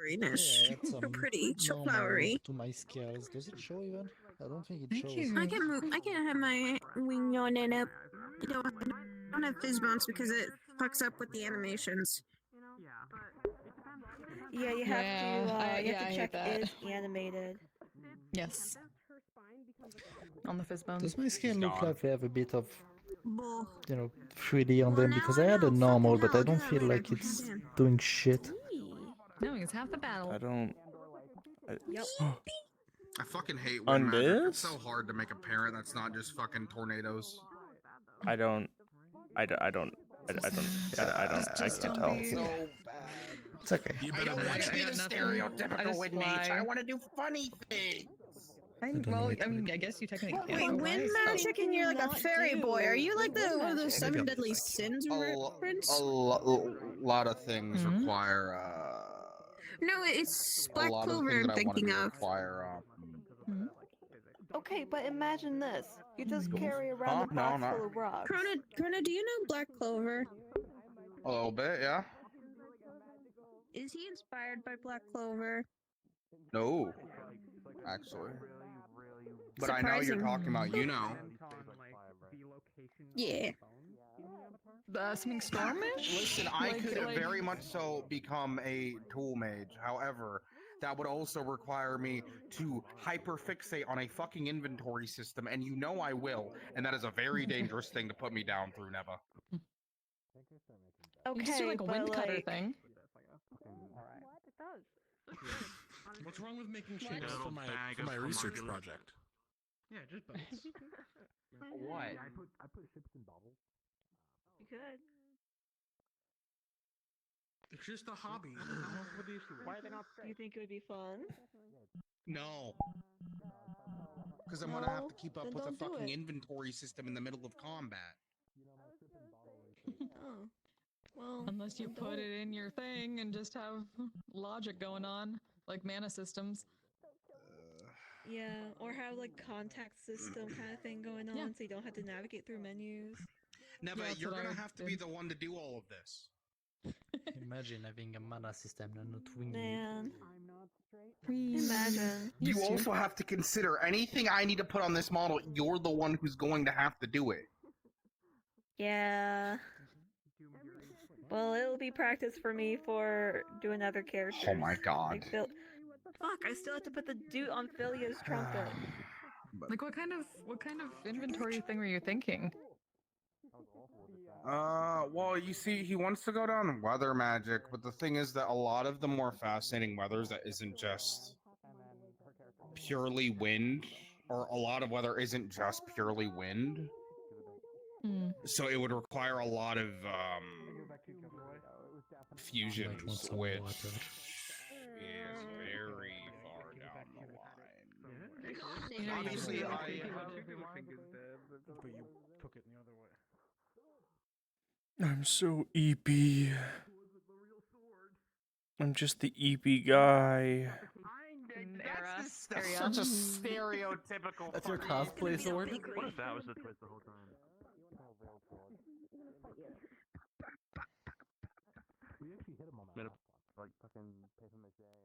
floweriness. Yeah, So pretty. So normal flowery. to my scales. Does it show even? I don't think it Thank shows. you. I can move. I can have my wing on it up. I don't have fizz bounce because it fucks up with the animations. Yeah, you have to check is animated. Yes. On the fizz bones. Does my scale look gone. like they have a bit of, Bull. 3D on Well, them? now Because I I had a know. normal, Fucking but hell, I I'll do don't that feel later. like it's Damn. doing shit. No, it's half the battle. I don't. Yep. I fucking hate On wind magic. It's this? so hard to make a parrot that's not just fucking tornadoes. I don't. I can't tell. So bad. It's okay. I don't want to be the stereotypical wind mage. I want to do funny things. I guess you technically Wait, can. wind magic and you're like a fairy boy. Are you like one of those seven deadly sins reference? A lot of things require. No, it's A Black lot of Clover things I'm that I want to thinking do of. require. Okay, but imagine this. You just carry around a box full of rocks. Krona, do you know Black Clover? A little bit, yeah. Is he inspired by Black Clover? No, actually. But I know you're talking about. You know. Yeah. The something stormish? Listen, I could very much so become a tool mage. However, that would also require me to hyperfixate on a fucking inventory system, and you know I will, and that is a very dangerous thing to put me down through, Neva. Okay, You just do like a wind cutter thing. What's wrong with making shapes for my research project? Yeah, just boats. What? I put ships in bubbles. You could. It's just a hobby. What the issue? Why are they not Do you think it would be fun? No. Because I'm gonna have to No, keep up then with a don't do fucking it. inventory system in the middle of combat. Oh. Well, Unless you then put don't. it in your thing and just have logic going on, like mana systems. Yeah, or have like contact system kind of thing going on, Yeah. so you don't have to navigate through menus. Neva, Yeah, that's you're what I gonna have to be did. the one to do all of this. Imagine having a mana system and not winging it. Man. Imagine. You Used to. also have to consider anything I need to put on this model, you're the one who's going to have to do it. Yeah. Well, it'll be practice for me for doing other characters. Oh my god. Like Fuck, I still have to put the dude on Philia's trumpet. Like what kind of inventory thing were you thinking? Well, you see, he wants to go down weather magic, but the thing is that a lot of the more fascinating weathers that isn't just purely wind, or a lot of weather isn't just purely wind. So it would require a lot of fusions, which is very far down the line. Obviously, But you took it the other way. I'm so EP. I'm just the EP guy. That's such a stereotypical. That's your cosplay sword? What if that was the twist the whole time? We actually hit him on that. Like fucking paper mache and.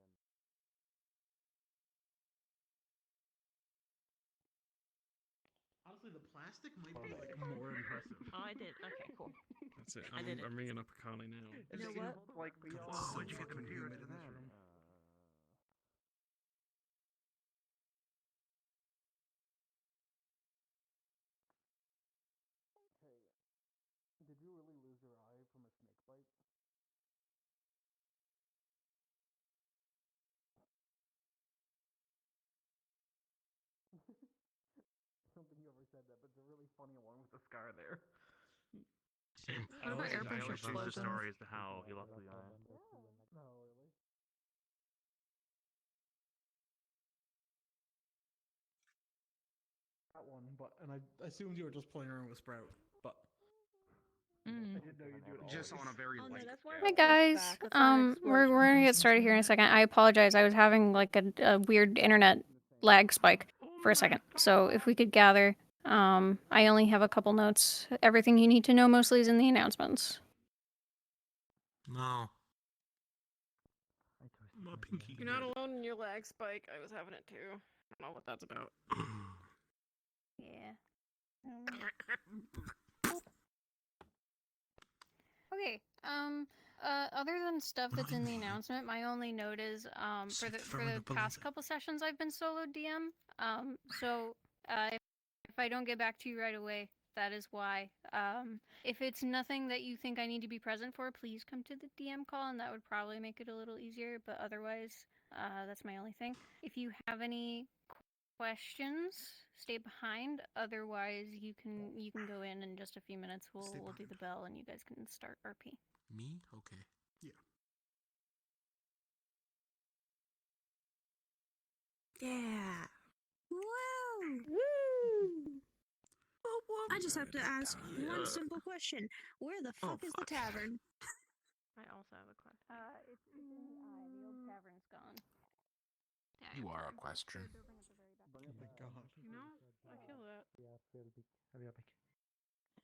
Honestly, the plastic might be like more impressive. Oh, I did. Okay, cool. That's it. I did it. I'm ringing up Akane now. You know what? Like we all. What'd you get the materials in this room? Did you really lose your eye from a snake bite? I don't think you ever said that, but it's a really funny one with the scar there. What about airbrush I always use the explosions? story as to how he lost the eye. No, really? That one, but and I assumed you were just playing around with Sprout, but I didn't know you do it. Just on a very light. Hey guys, we're gonna get started here in a second. I apologize. I was having like a weird internet lag spike for a second. So if we could gather, I only have a couple notes. Everything you need to know mostly is in the announcements. No. My pink not alone in your lag spike. I was having it too. I don't know what that's about. Yeah. Okay. Other than stuff that's in the announcement, my only note is for the past couple sessions I've been solo DM. So if I don't get back to you right away, that is why. If it's nothing that you think I need to be present for, please come to the DM call, and that would probably make it a little easier. But otherwise, that's my only thing. If you have any questions, stay behind. Otherwise, you can go in just a few minutes. We'll do the bell, and you guys can start RP. Me? Okay. Yeah. Yeah. Woo! Woo! I just have to ask one simple question. Where the fuck is the tavern? I also have a question. It's in the eye. The old tavern's gone. You are a question. Oh my god. You know, I feel that.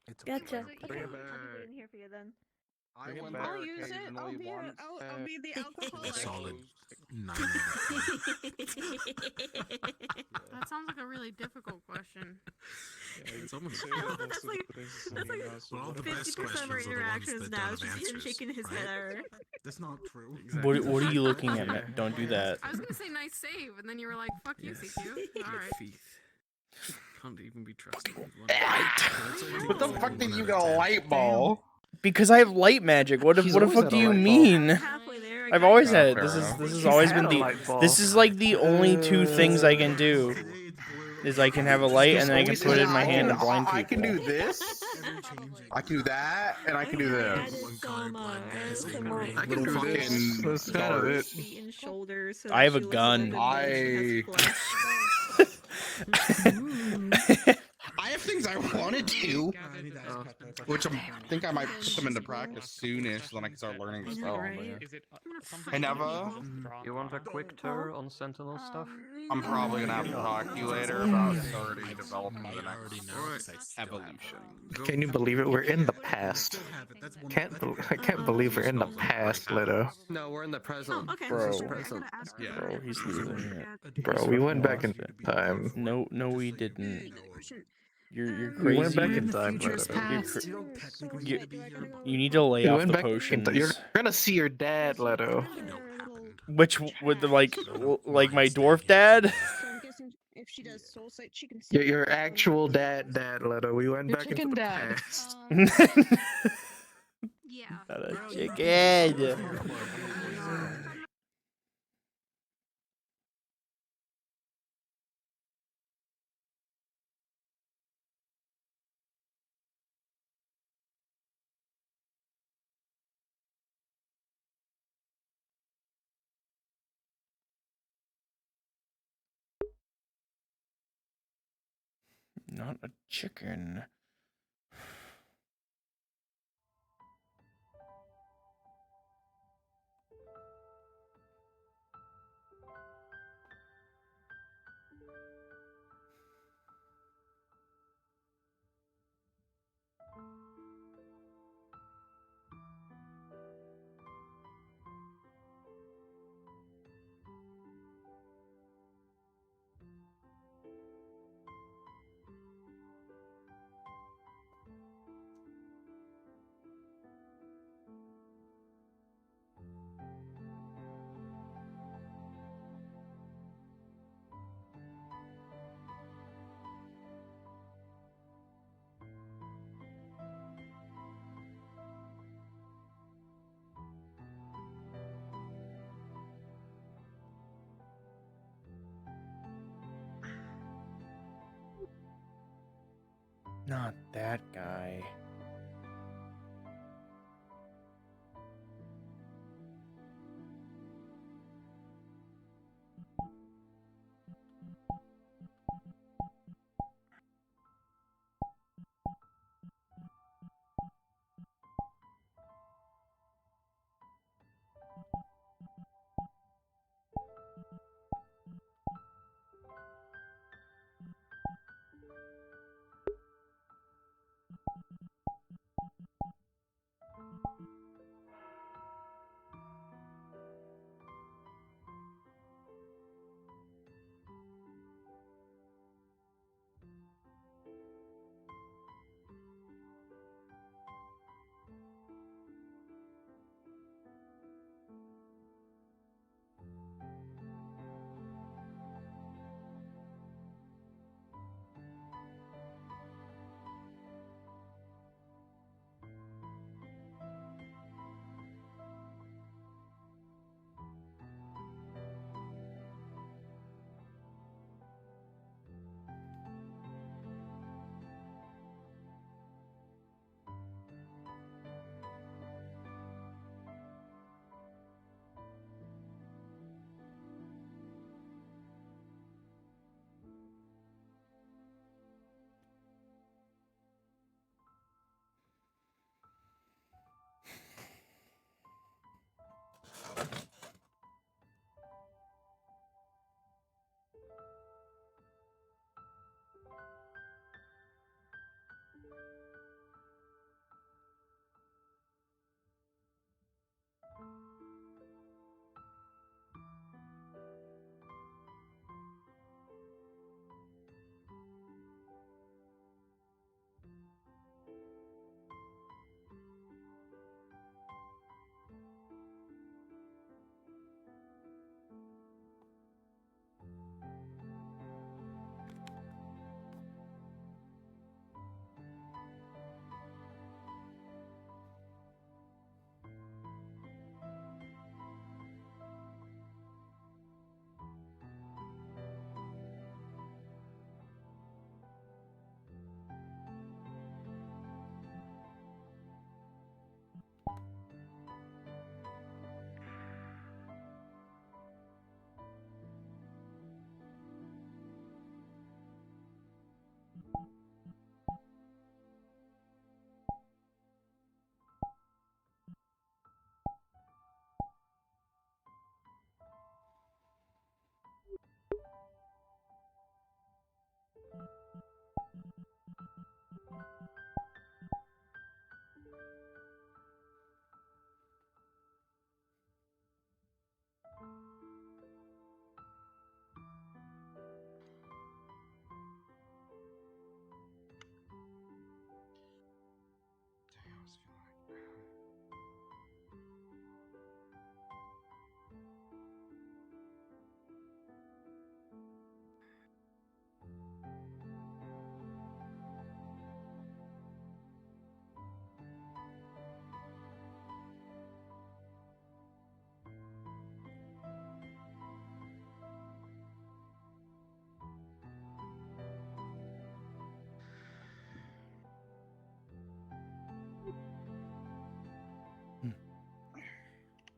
It's a Gotcha. fire Okay, pit. I'll just wait in here for you then. I Bring it went back. there I'll use it. I'll occasionally be once. I'll be the alcoholic. Solid 9 out of 10. That sounds like a really difficult question. It's almost That's like Well, all the best 50% questions of our are the ones interactions that now don't is have just him answers, shaking his right? head. That's not true. What are you looking at, Matt? Don't do that. I was gonna say nice save, and then you were like, "Fuck you, CQ." All right. Can't even be trusted. What the fuck did you get a light ball? Because I have light magic. What the fuck do you mean? Halfway there. I've always Oh, had it. fair This enough. has always been this is like the only two things I can do. Is I can have a light and then I can put it in my hand and blind people. I can do this. I can do that, and I can do this. I can do this. That's kind of it. Feet and shoulders. So I have that a she looks gun. like she has flesh. I have things I want to do, which I think I might put them into practice soonish, so then I can start learning the spell. Hey, Neva, You want a quick tour on Sentinel stuff? I'm probably gonna have to talk to you later about already developing the next evolution. Can you believe it? We're in the past. I can't believe we're in the past, Leto. No, we're in the present. Okay. Bro. Yeah. Bro, he's losing it. Bro, we went back in time. No, we didn't. You're crazy. We went back in time, You're Leto. you need to lay We off went the back in potions. You're gonna see your dad, Leto. Which with the like my dwarf dad? So I'm guessing if she does soul sight, she can see. Your actual dad, Leto. We went Your back into chicken the dad. past. Yeah. Not a chicken. Not a chicken. Not that guy.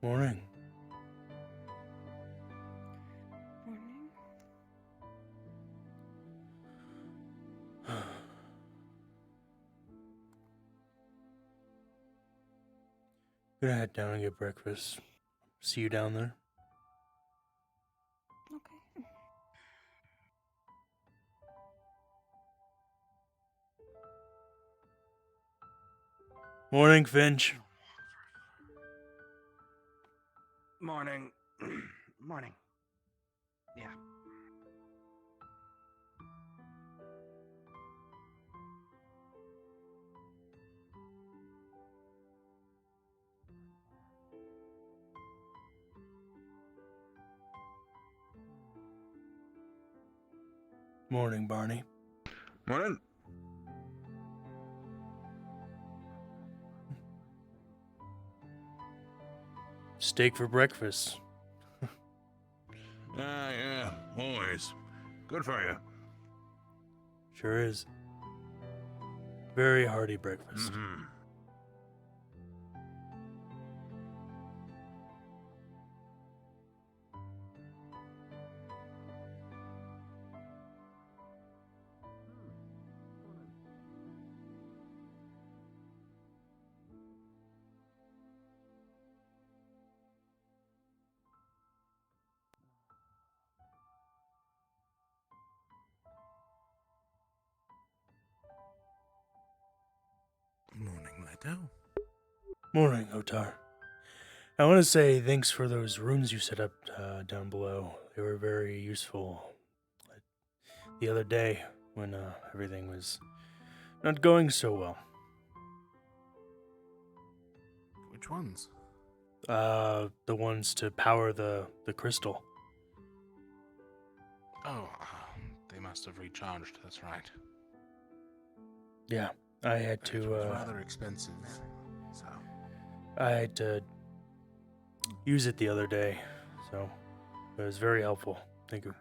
Morning. Morning. Gonna head down and get breakfast. See you down there. Okay. Morning, Finch. Morning. Morning. Yeah. Morning, Barney. Morning. Steak for breakfast. Yeah, always. Good for you. Sure is. Very hearty breakfast. Mm-hmm. Morning, Leto. Morning, Otar. I want to say thanks for those rooms you set up down below. They were very useful the other day when everything was not going so well. Which ones? The ones to power the crystal. Oh, they must have recharged, that's right. Yeah, I had It to. was rather expensive, so. I had to use it the other day, so it was very helpful. Thank you.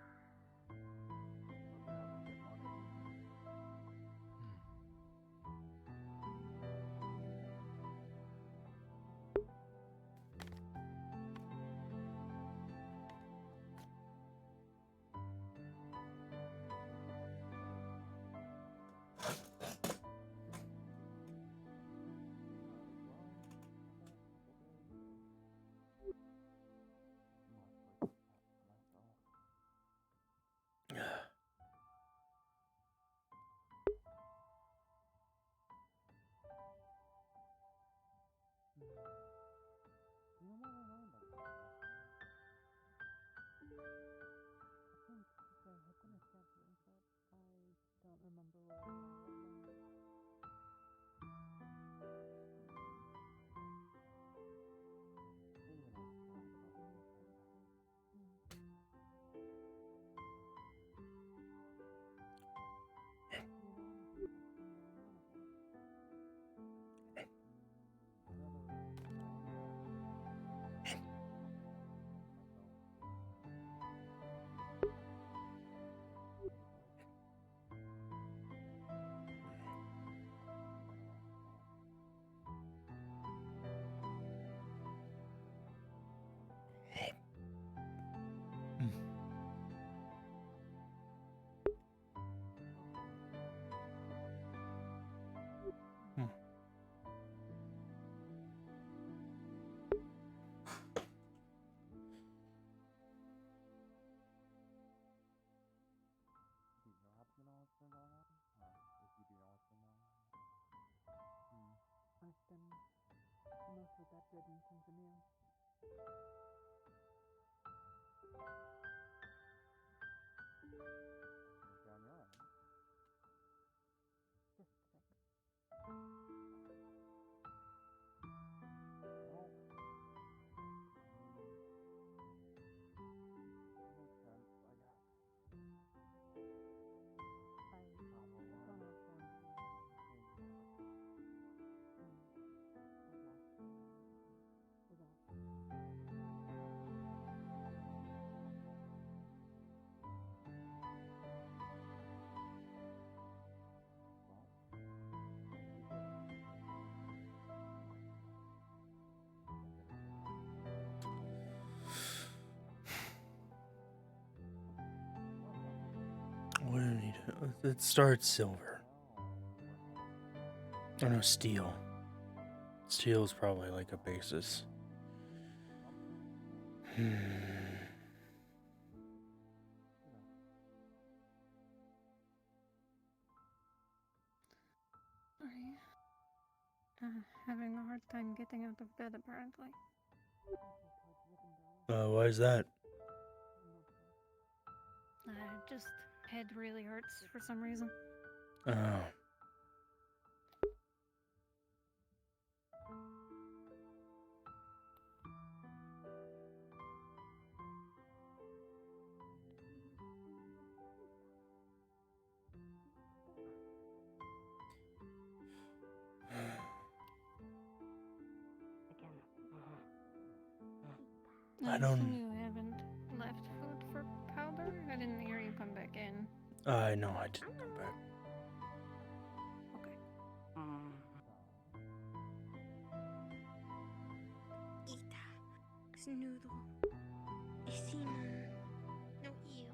What do we need? Let's start silver. Oh no, steel. Steel is probably like a basis. Sorry. Having a hard time getting out of bed, apparently. Why is that? Just head really hurts for some reason. Oh. I don't. assume you haven't left food for powder? I didn't hear you come back in. No, I didn't come back. Okay. Ita, snoodle, Simon, no ew.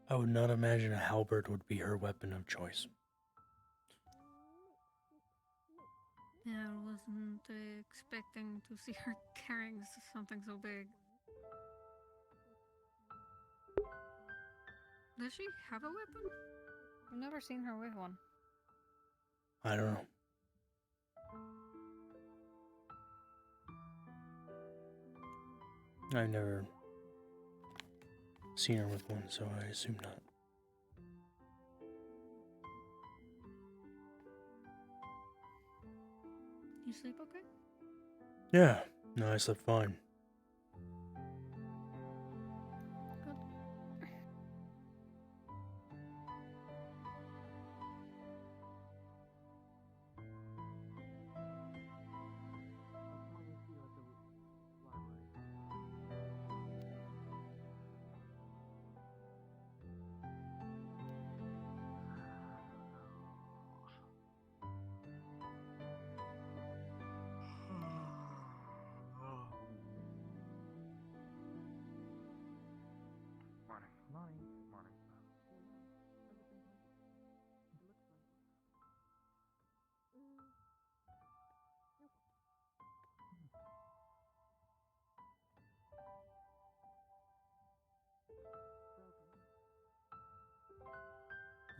I would not imagine a halberd would be her weapon of choice. Yeah, I wasn't expecting to see her carrying something so big. Does she have a weapon? I've never seen her with one. I don't know. I've never seen her with one, so I assume not. You sleep okay? Yeah, no, I slept fine. Good.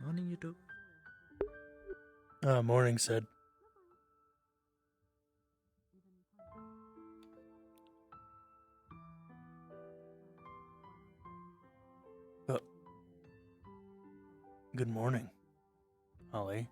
Morning, you two. Morning, said. Good morning, Holly.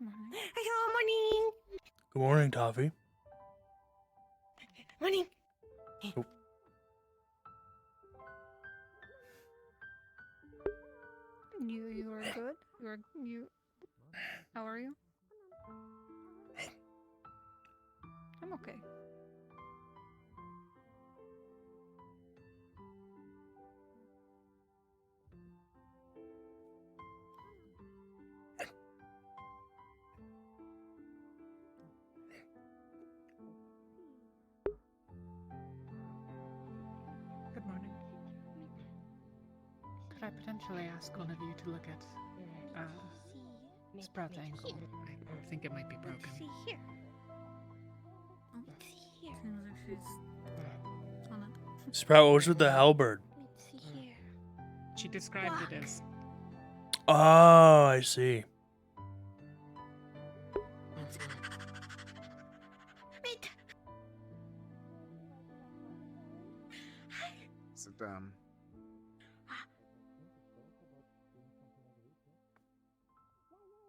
Hello, morning. Good morning, Toffee. Morning. Oh. You are good. You. How are you? I'm okay. Good morning. Could I potentially ask one of you to look at Sprout's ankle? I think it might be broken. Let's see here. Let's see here. Seems like she's on it. Sprout, what's with the halberd? Let's see here. She described it as. Oh, I see. Sit down.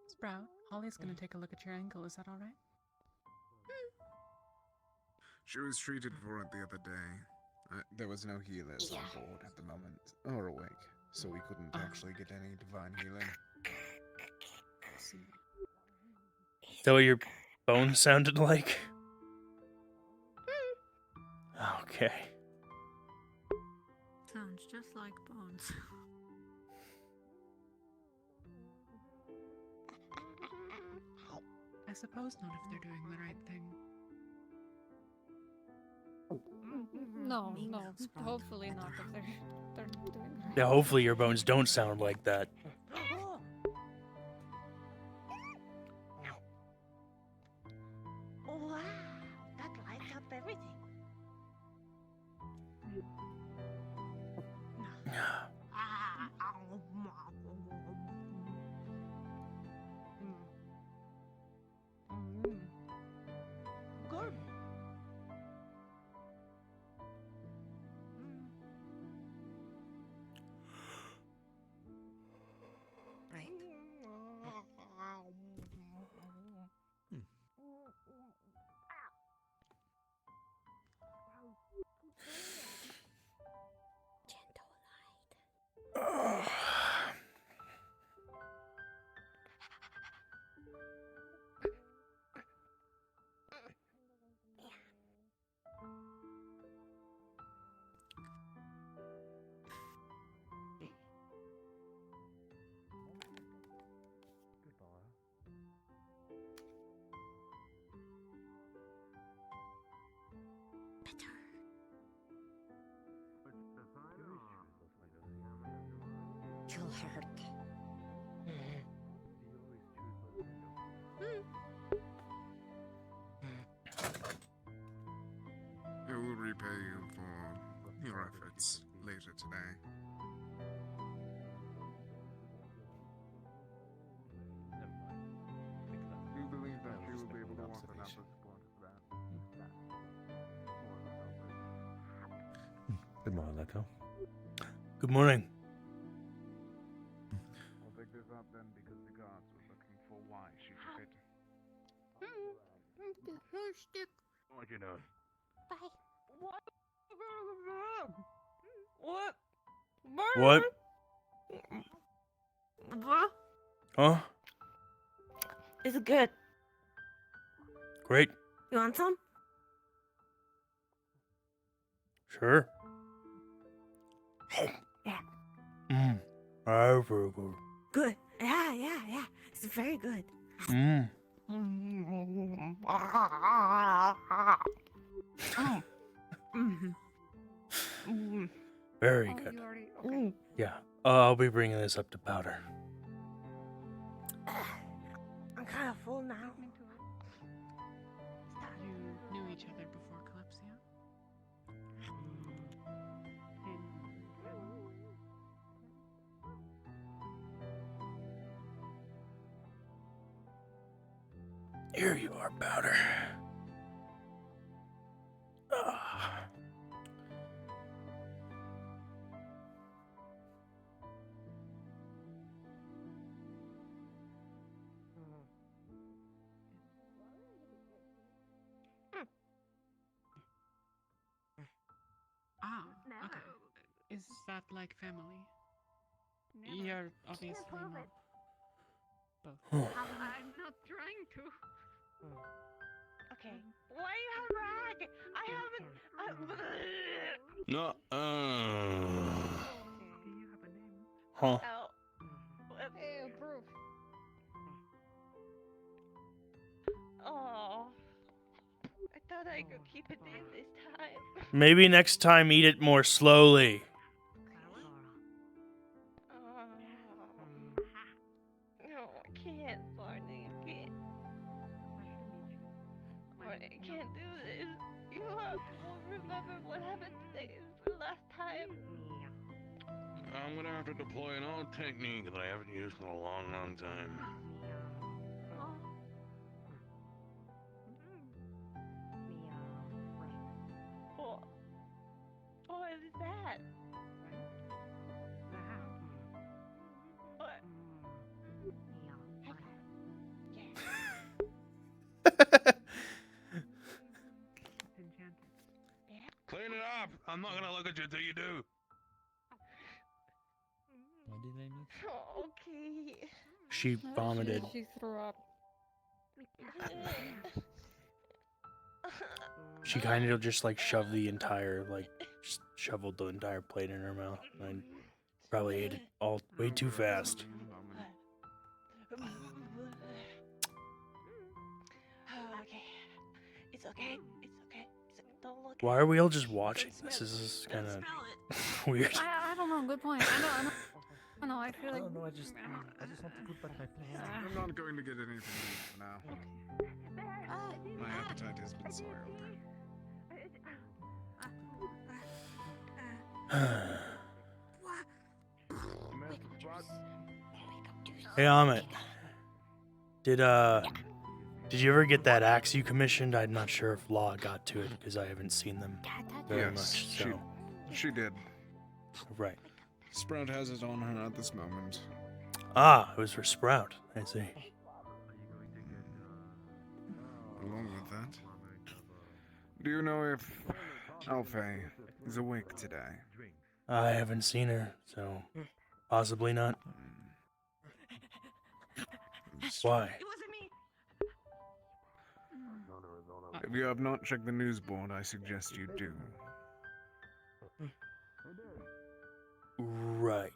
Sprout, Holly's gonna take a look at your ankle. Is that all right? She was treated for it the other day. There was no healers on board at the moment, or awake, so we couldn't actually get any divine healing. See. Is that what your bones sounded like? Okay. Sounds just like bones. I suppose not if they're doing the right thing. No. Hopefully not if they're doing. Yeah, hopefully your bones don't sound like that. Wow, that lights up everything. Good. Right. You'll hurt. I will repay you for your efforts later today. Do you believe that she will be able to offer enough support for that? Good morning, Leto. Good morning. I'll pick this up then because the guards were looking for why she took it. Stick. What you know? Bye. What? What? What? Huh? Is it good? Great. You want some? Sure. Yeah. Very good. Good. Yeah. It's very good. Very good. You already okay. Yeah. I'll be bringing this up to Powder. I'm kind of full now. You knew each other before Kalypsia? Here you are, Powder. Ah. that like family? You're obviously not both. I'm not trying to. Okay. Why you have rag? I haven't. No. Do you have a name? Huh. Ow. Ew, proof. Oh. I thought I could keep it in this time. Maybe next time eat it more slowly. No, I can't, Barney. I can't. Barney, I can't do this. You won't remember what happened today the last time. I'm gonna have to deploy an old technique that I haven't used in a long, long time. What is that? What? Clean it up! I'm not gonna look at you till you do. What did I miss? Oh, okay. She vomited. She threw up. She kind of just like shoved the entire, like, just shoveled the entire plate in her mouth. And I probably ate it all way too fast. Okay. It's okay. It's okay. Don't look. Why are we all just watching? This is kind of weird. I don't know. Good point. I don't know. I feel like. No, I just want to put back my plate. I'm not going to get anything to eat for now. My appetite has been soiled. Hey, Amit. Did you ever get that axe you commissioned? I'm not sure if Law got to it because I haven't seen them very much. So. She did. Right. Sprout has it on her at this moment. Ah, it was for Sprout. I see. Along with that, do you know if Alfei is awake today? I haven't seen her, so possibly not. Why? If you have not checked the news board, I suggest you do. Right.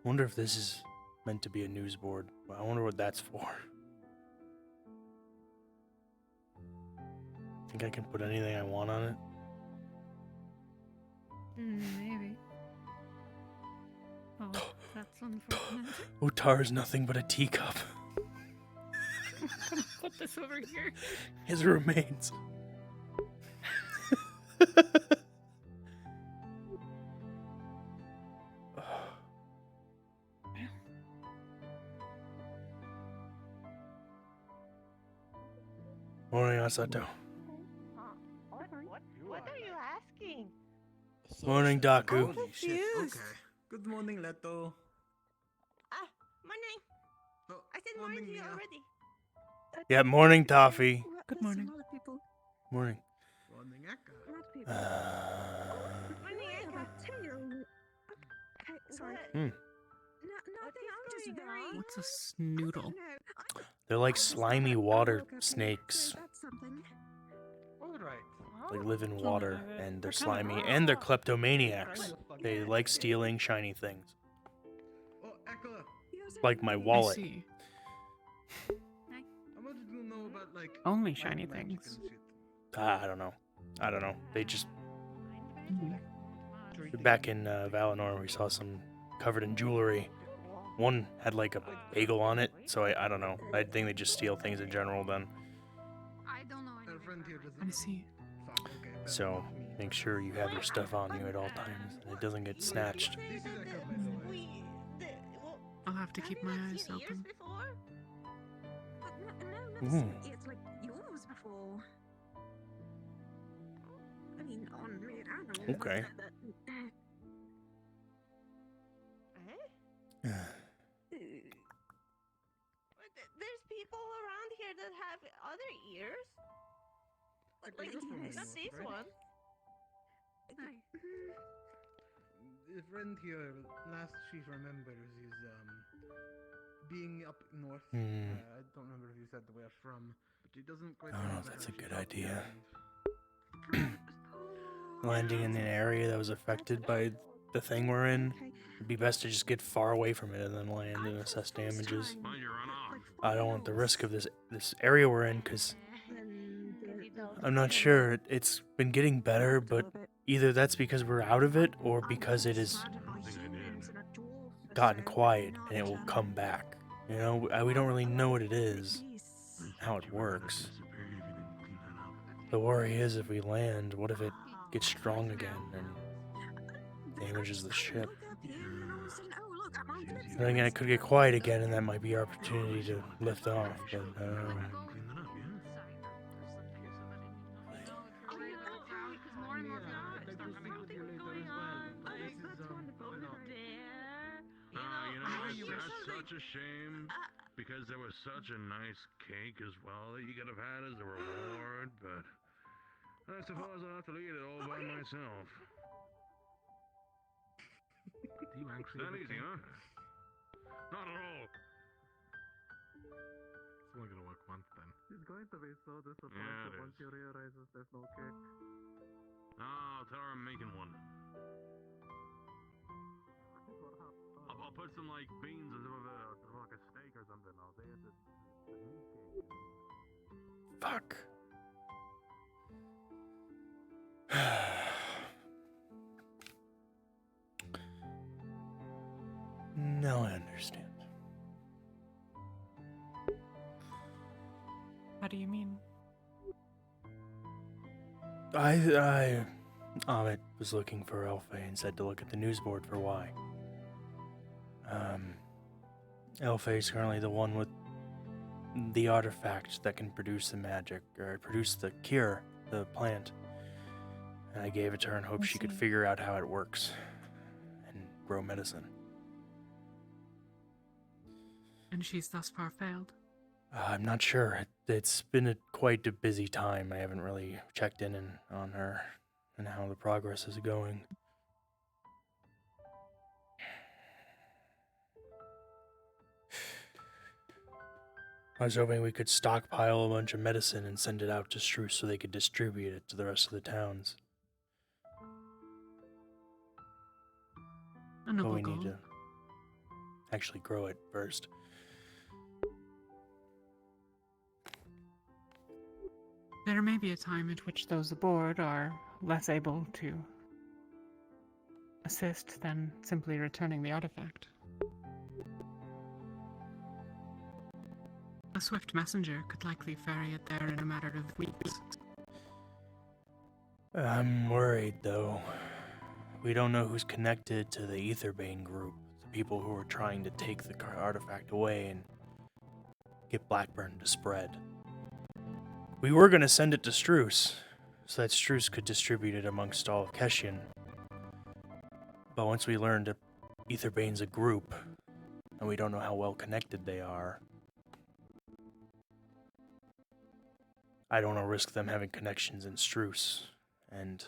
Wonder if this is meant to be a news board. I wonder what that's for. Think I can put anything I want on it? Maybe. Oh, that's unfortunate. Otar is nothing but a teacup. I'm gonna put this over here. His remains. Morning, Asato. What are you asking? Morning, Daku. Okay. Good morning, Leto. Morning. Oh, I said morning to you already. Yeah, morning, Toffee. Good morning. Morning. Morning, Eka. Morning, Eka. Sorry. Hmm. Nothing. I'm just very. What's a snoodle? They're like slimy water snakes. That's something. They live in water, and they're slimy, and they're kleptomaniacs. They like stealing shiny things. Oh, Eka. Like my I wallet. see. I wanted to know about, like, Only black shiny magic things. and shit. I don't know. They just... Back in Valinor, we saw some covered in jewelry. One had like a bagel on it, so I don't know. I think they just steal things in general then. I don't know. Our friend here doesn't. I see. Fuck, okay, better So not me. make sure you have your stuff on you at all times, and it doesn't get snatched. This is Eka, by the way. I'll have to keep my eyes open. Ooh. It's like yours before. I mean, on weird animals. Okay. have other ears? Like this one not was, these right? ones. The friend here, last she remembers, is being up north. I don't remember if you said where from, but she doesn't quite I don't know if remember that's how a she good got here, idea. Landing in an area that was affected by the thing we're in, it'd be best to just get far away from it and then land and assess damages. Mind you, run off. I don't want the risk of this area we're in, because I'm not sure. It's been getting better, but either that's because we're out of it or because it has gotten quiet and it will come back. You know, we don't really know what it is, how it works. The worry is if we land, what if it gets strong again and damages the ship? Then again, it could get quiet again and that might be our opportunity to lift off, but That's such a shame because there was such a nice cake as well that you could have had as a reward, but I suppose I'll have to eat it all by myself. Do you actually That have a easy, cake? huh? Not at all. It's only gonna work once then. She's going to be so disappointed Yeah, it once is. she realizes there's no cake. I'll tell her I'm making one. I'll put some like beans on top of like a steak or something. I'll say it's a meat cake. fuck. Now I understand. How do you mean? Amit was looking for Elfe and said to look at the news board for why. Elfe is currently the one with the artifact that can produce the magic, or produce the cure, the plant. And I gave it to her in hopes she could figure out how it works and grow medicine. And she's thus far failed. I'm not sure. It's been quite a busy time. I haven't really checked in on her and how the progress is going. I was hoping we could stockpile a bunch of medicine and send it out to Struce so they could distribute it to the rest of the towns. A noble But we goal. need to actually grow it first. There may be a time at which those aboard are less able to assist than simply returning the artifact. A swift messenger could likely ferry it there in a matter of weeks. I'm worried, though. We don't know who's connected to the Aetherbane group, the people who are trying to take the artifact away and get Blackburn to spread. We were going to send it to Struce, so that Struce could distribute it amongst all of Keshian. But once we learned that Aetherbane's a group, and we don't know how well connected they are, I don't want to risk them having connections in Struce, and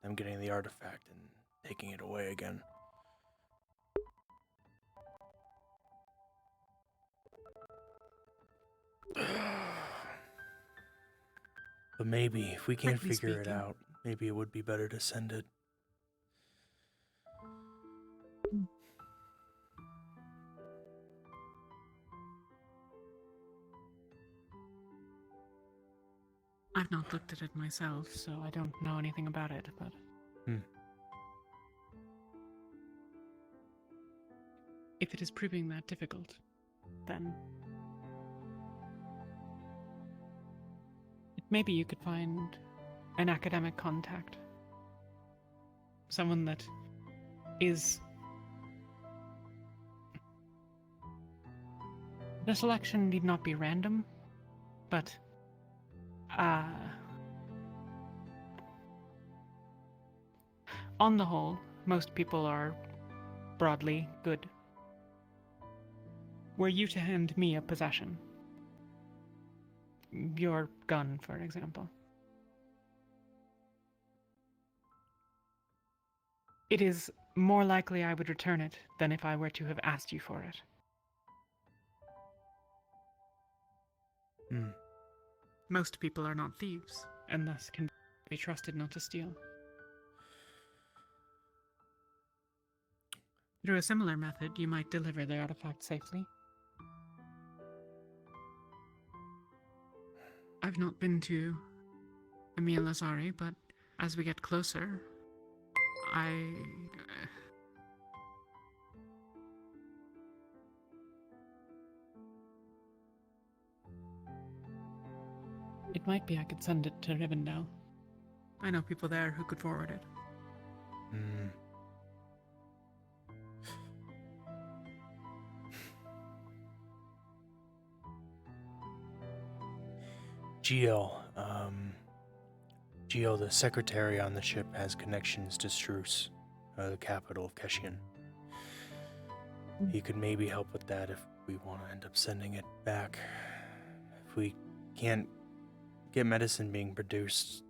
them getting the artifact and taking it away again. But maybe, if we can't Strictly figure it speaking. out, maybe it would be better to send it. I've not looked at it myself, so I don't know anything about it, but... If it is proving that difficult, then... maybe you could find an academic contact. Someone that is... The selection need not be random, but... on the whole, most people are broadly good. Were you to hand me a possession, your gun, for example. It is more likely I would return it than if I were to have asked you for it. Most people are not thieves, and thus can be trusted not to steal. Through a similar method, you might deliver the artifact safely. I've not been to Emil Lazari, but as we get closer, It might be I could send it to Rivendell. I know people there who could forward it. Geo, the secretary on the ship, has connections to Struce, the capital of Keshian. He could maybe help with that if we want to end up sending it back. If we can't get medicine being produced,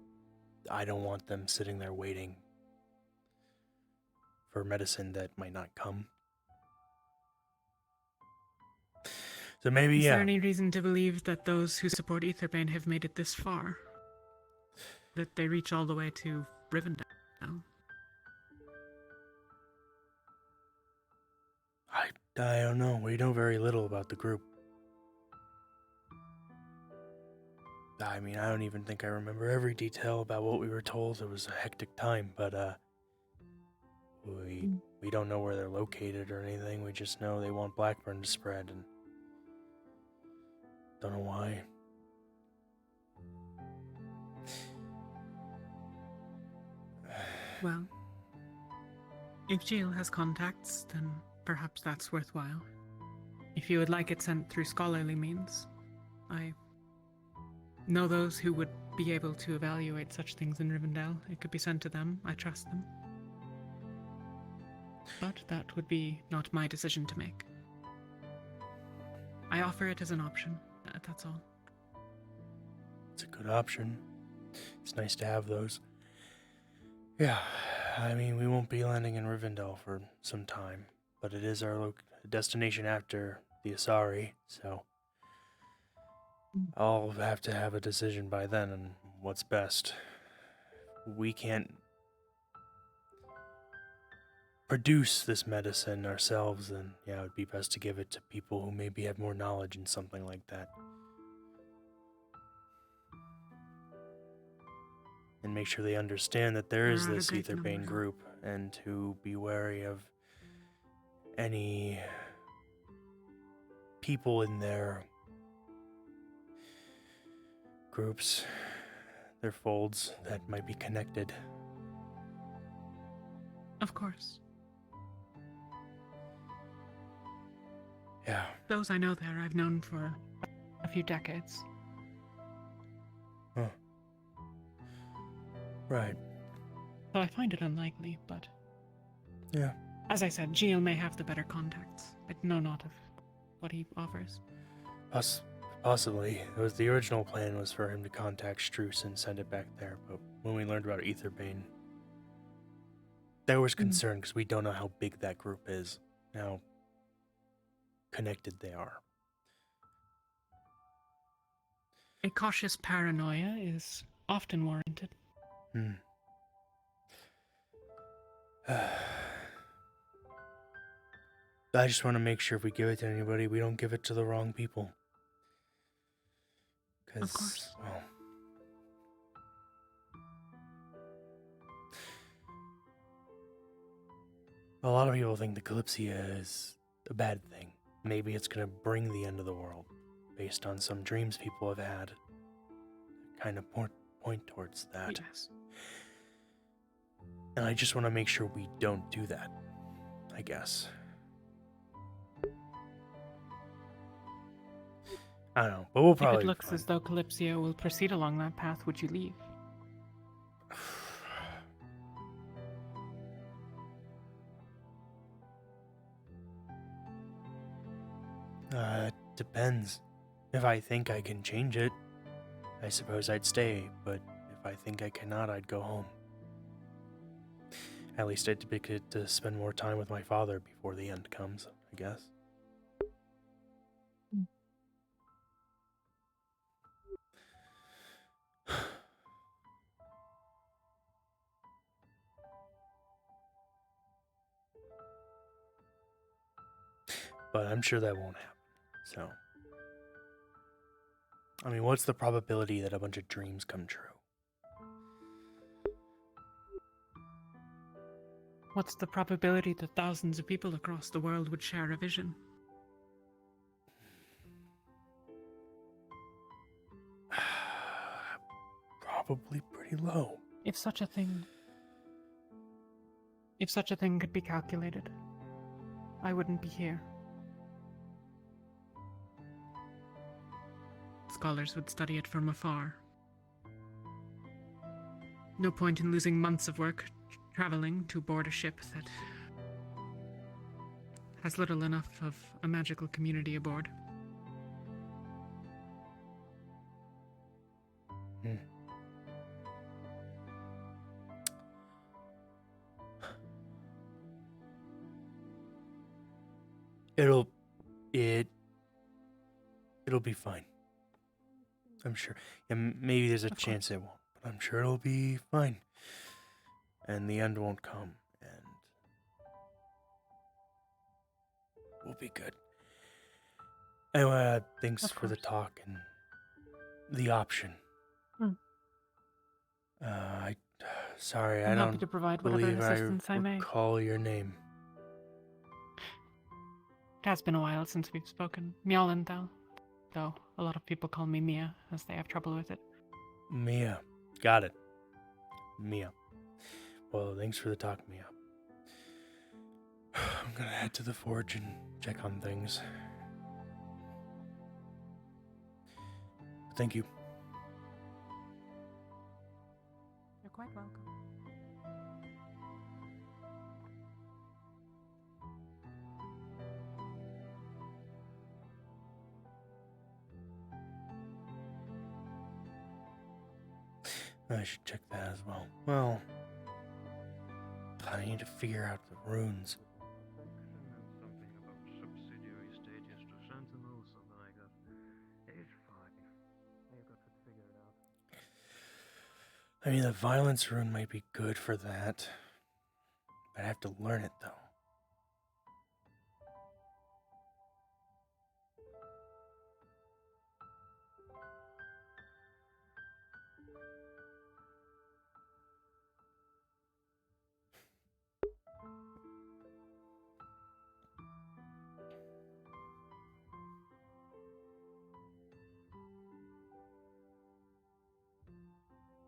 I don't want them sitting there waiting for medicine that might not come. So maybe, Is there any reason to believe that those who support Aetherbane have made it this far? That they reach all the way to Rivendell? I don't know. We know very little about the group. I mean, I don't even think I remember every detail about what we were told. It was a hectic time, but we don't know where they're located or anything. We just know they want Blackburn to spread, and don't know why. Well, if Jill has contacts, then perhaps that's worthwhile. If you would like it sent through scholarly means, I know those who would be able to evaluate such things in Rivendell. It could be sent to them. I trust them. But that would be not my decision to make. I offer it as an option. That's all. It's a good option. It's nice to have those. Yeah, I mean, we won't be landing in Rivendell for some time, but it is our destination after the Asari, so I'll have to have a decision by then on what's best. We can't produce this medicine ourselves, then yeah, it would be best to give it to people who maybe have more knowledge in something like that. And make sure they understand that there is this Aetherbane group, and to be wary of any people in their groups, their folds that might be connected. Of course. Yeah. Those I know there I've known for a few decades. Huh. Right. So I find it unlikely, but... Yeah. As I said, Gilles may have the better contacts. I know not of what he offers. Possibly. The original plan was for him to contact Struce and send it back there, but when we learned about Aetherbane, there was concern because we don't know how big that group is, how connected they are. A cautious paranoia is often warranted. I just want to make sure if we give it to anybody, we don't give it to the wrong people. Of course. Well, a lot of people think the Kalypsia is a bad thing. Maybe it's going to bring the end of the world, based on some dreams people have had. Kind of point towards that. Yes. And I just want to make sure we don't do that, I guess. I don't know, but we'll probably... If it looks as though Kalypsia will proceed along that path, would you leave? It depends. If I think I can change it, I suppose I'd stay, but if I think I cannot, I'd go home. At least I'd get to spend more time with my father before the end comes, I guess. But I'm sure that won't happen, so... I mean, what's the probability that a bunch of dreams come true? What's the probability that thousands of people across the world would share a vision? Probably pretty low. If such a thing could be calculated, I wouldn't be here. Scholars would study it from afar. No point in losing months of work traveling to board a ship that has little enough of a magical community aboard. It'll be fine. I'm sure. And maybe there's a chance it won't, but I'm sure it'll be fine. And the end won't come, and we'll be good. Anyway, thanks for the talk and the option. Sorry, I'm I happy don't to provide whatever believe assistance I may. recall your name. It has been a while since we've spoken. Mjolnir, though a lot of people call me Mia, as they have trouble with it. Mia. Got it. Mia. Well, thanks for the talk, Mia. I'm gonna head to the forge and check on things. Thank you. You're quite welcome. I should check that as well. Well, I need to figure out the runes. Something about subsidiary stages to Sentinel, something like that. It's fine. I've got to figure it out. I mean, the violence rune might be good for that. But I have to learn it, though.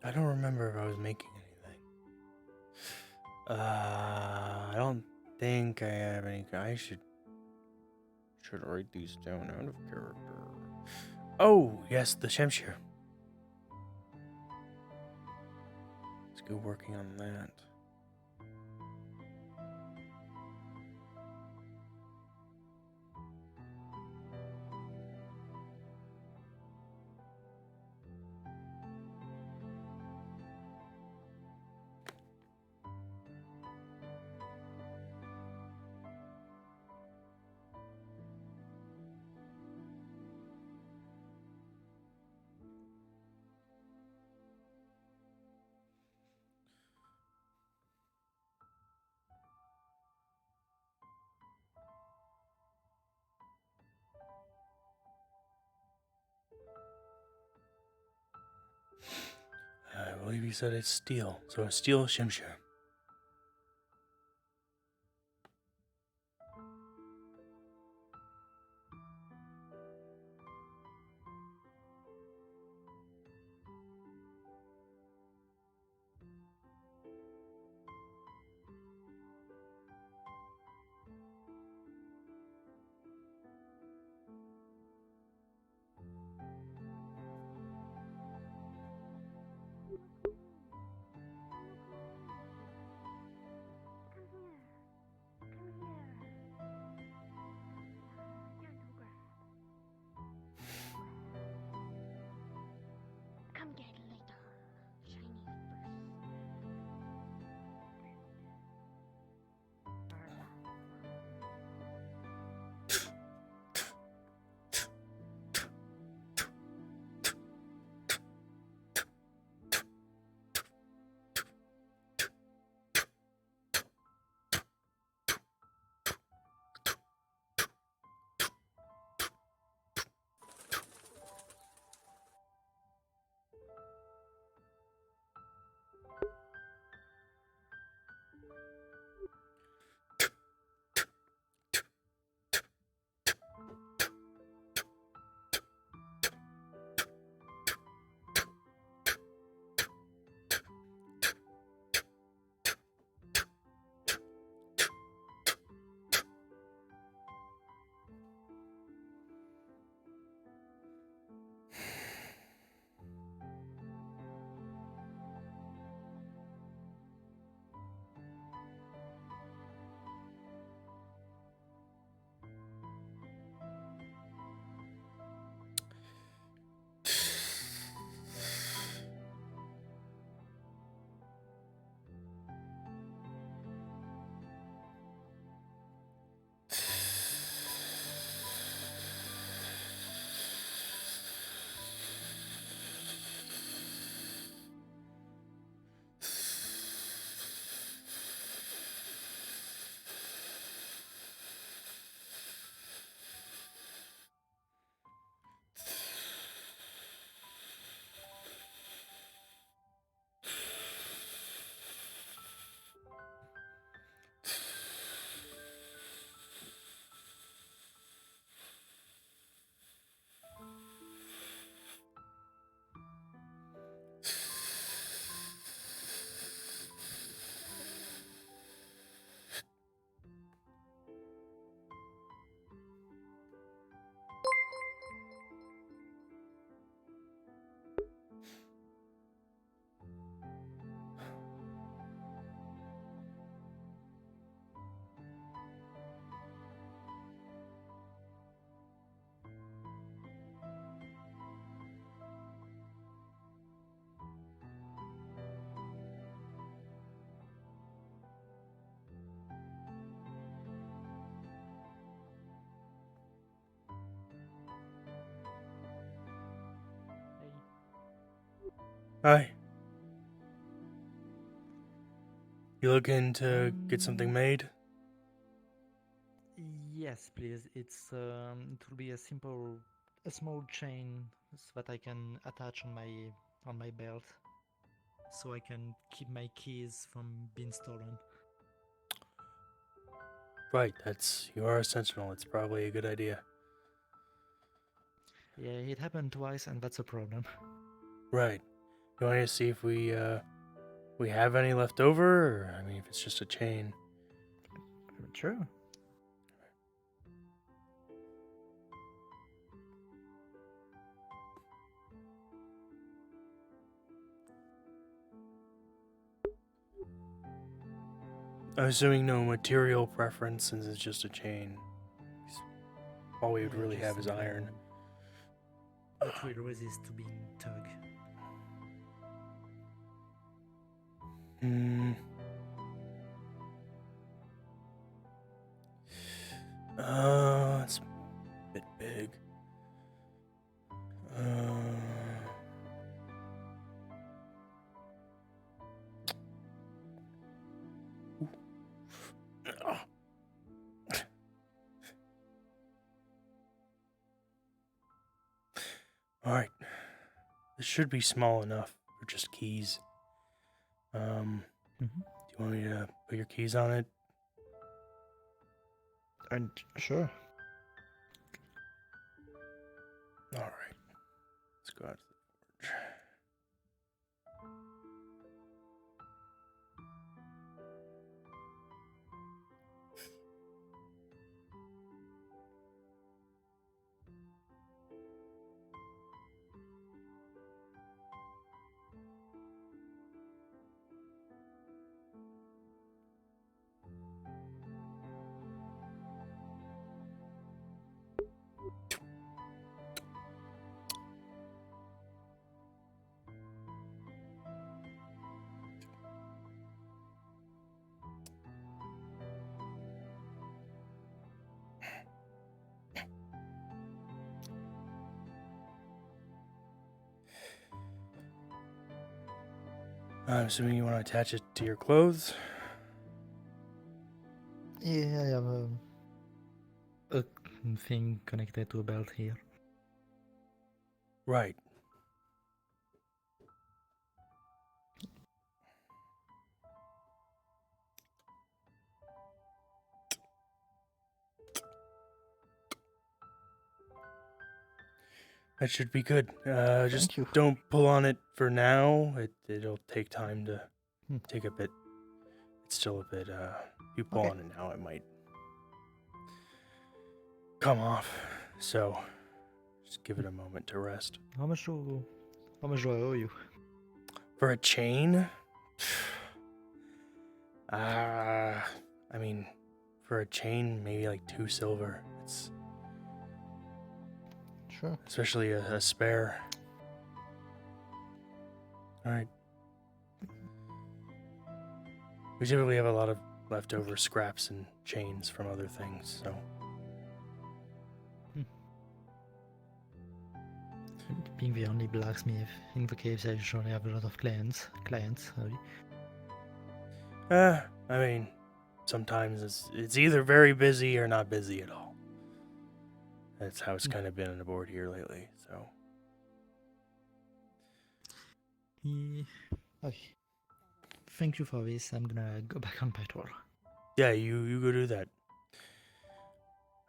I don't remember if I was making anything. I don't think I have any. I should write these down out of character. Oh, yes, the Shemshire. Let's go working on that. I believe you said it's steel, so a steel Shemshire. Hi. You looking to get something made? Yes, please. It will be a small chain that I can attach on my belt, so I can keep my keys from being stolen. Right, you are a sentinel. It's probably a good idea. Yeah, it happened twice, and that's a problem. Right. You want to see if we have any left over, or I mean, if it's just a chain. Sure. I'm assuming no material preference since it's just a chain. All we would Yeah, really just have is something iron. that will resist to being tugged. Hmm. It's a bit big. All right. This should be small enough for just keys. Do you want me to put your keys on it? And sure. All right. Let's go out to the forge. I'm assuming you want to attach it to your clothes? Yeah, I have a thing connected to a belt here. Right. That should be good. Just don't pull on it for now. It'll take time to take a bit. It's still a bit. If you pull on it now, it might come off. So just give it a moment to rest. How much do I owe you? For a chain? I mean, for a chain, maybe like 2 silver. It's sure, especially a spare. All right. We typically have a lot of leftover scraps and chains from other things, so. Being the only blacksmith in the caves, I usually have a lot of clients. Sorry. I mean, sometimes it's either very busy or not busy at all. That's how it's kind of been on the board here lately, so. Yeah. Okay. Thank you for this. I'm gonna go back on patrol. Yeah, you go do that.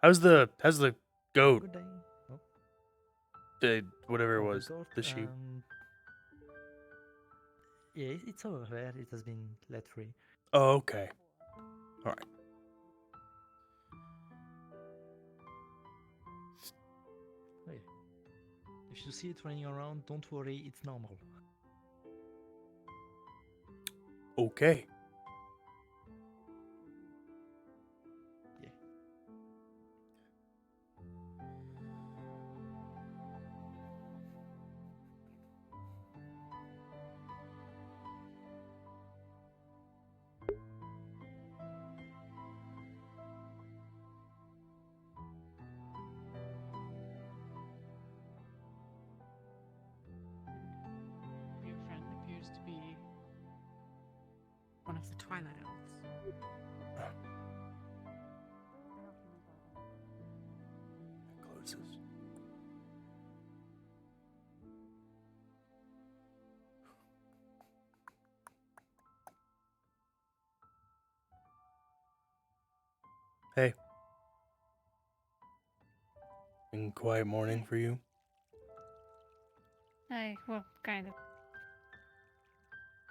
How's the goat? Good day. Oh. The whatever it Oh, was, goat, the sheep. Yeah, it's over there. It has been let free. Oh, okay. All right. Hey, if you see it running around, don't worry. It's normal. Okay. Yeah. Your friend? one of the Twilight Elves. Closes. Hey. And quiet morning for you? Hey, well, kind of.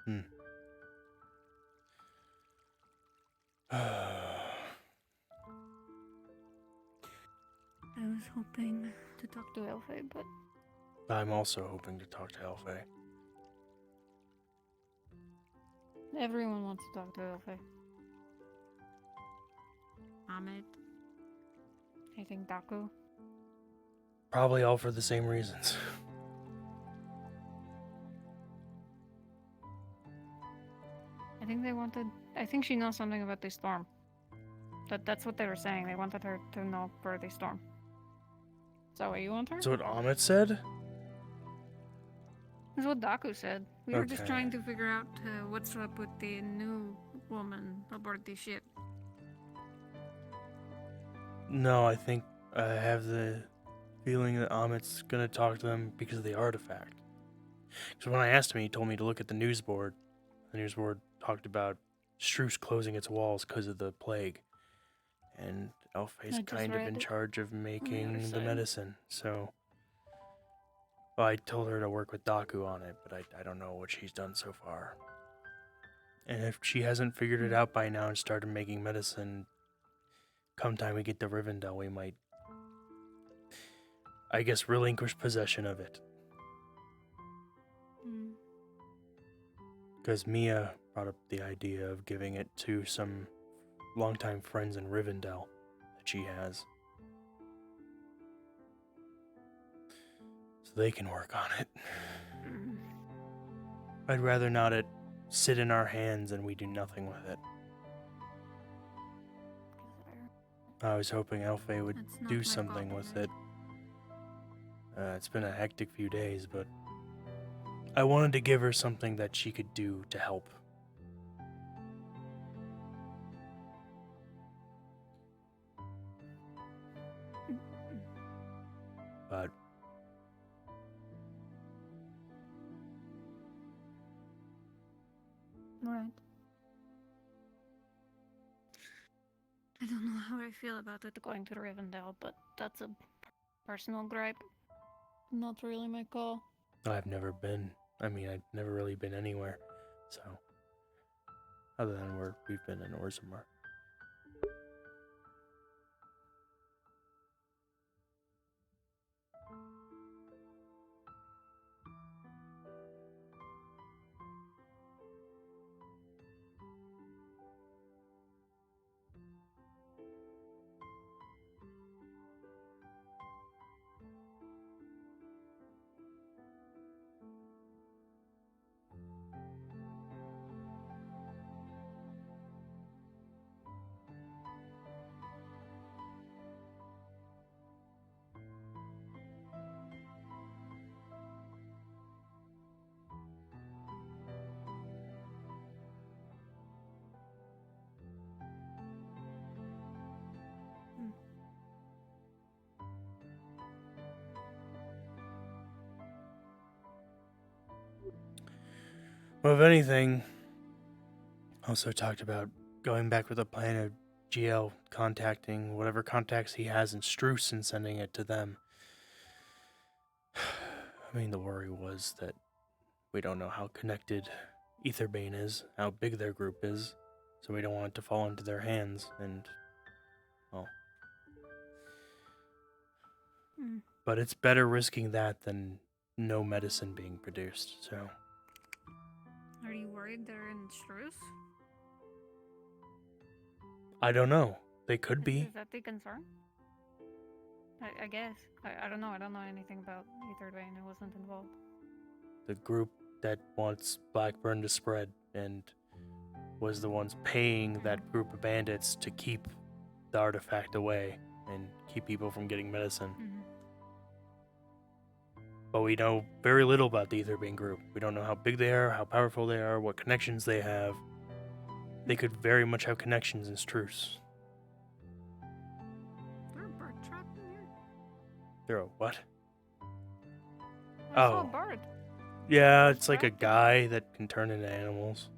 Hmm. I was hoping to talk to Elfie, but I'm also hoping to talk to Elfie. everyone wants to talk to Elfie. Ahmed. I think Daku. Probably all for the same reasons. I think they wanted. I think she knows something about the storm. That's what they were saying. They wanted her to know for the storm. Is that what you want her? That's what Amit said? That's what Daku said. We were just Okay. trying to figure out what's up with the new woman aboard the ship. No, I think I have the feeling that Amit's gonna talk to them because of the artifact. Because when I asked him, he told me to look at the news board. The news board talked about Struce closing its walls because of the plague. And Elfie's I just kind of read in it charge of on the other making the side. medicine, so... Well, I told her to work with Daku on it, but I don't know what she's done so far. And if she hasn't figured it out by now and started making medicine, come time we get to Rivendell, we might, I guess, relinquish possession of it. Mm. Because Mia brought up the idea of giving it to some longtime friends in Rivendell that she has. So they can work on it. I'd rather not it sit in our hands and we do nothing with it. I was hoping Elfie would That's not do my something problem. with it. It's been a hectic few days, but I wanted to give her something that she could do to help. But Right. I don't know how I feel about it going to Rivendell, but that's a personal gripe. Not really my call. I've never been. I mean, I've never really been anywhere. So, other than where we've been in Orzammar. Well, if anything, also talked about going back with a plan of GL contacting whatever contacts he has in Struce and sending it to them. I mean, the worry was that we don't know how connected Etherbane is, how big their group is, so we don't want it to fall into their hands, and, well... But it's better risking that than no medicine being produced, so... Are you worried they're in Struce? I don't know. They could be. Is that the concern? I guess. I don't know. I don't know anything about Etherbane. I wasn't involved. The group that wants Blackburn to spread and was the ones paying that group of bandits to keep the artifact away and keep people from getting medicine. But we know very little about the Etherbane group. We don't know how big they are, how powerful they are, what connections they have. they could very much have connections in truce. There a bird trap in here? They're a what? I saw a Oh. bird. Yeah, it's like a guy that can turn into animals.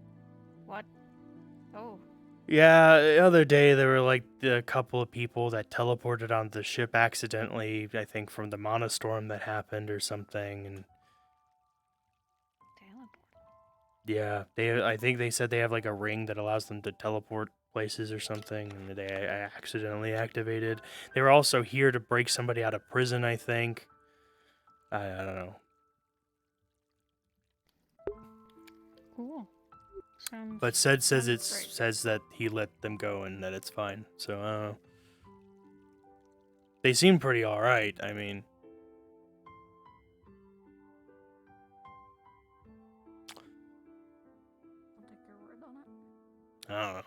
What? Oh. Yeah, the other day there were like a couple of people that teleported onto the ship accidentally, I think from the monostorm that happened or something, and yeah, I think they said they have like a ring that allows them to teleport places or something, and they accidentally activated. They were also here to break somebody out of prison, I think. I don't know. Cool. Sounds. But says sounds it great. says that he let them go and that it's fine. So I don't know. They seem pretty all right. I mean, I'll take your word on it. I don't know.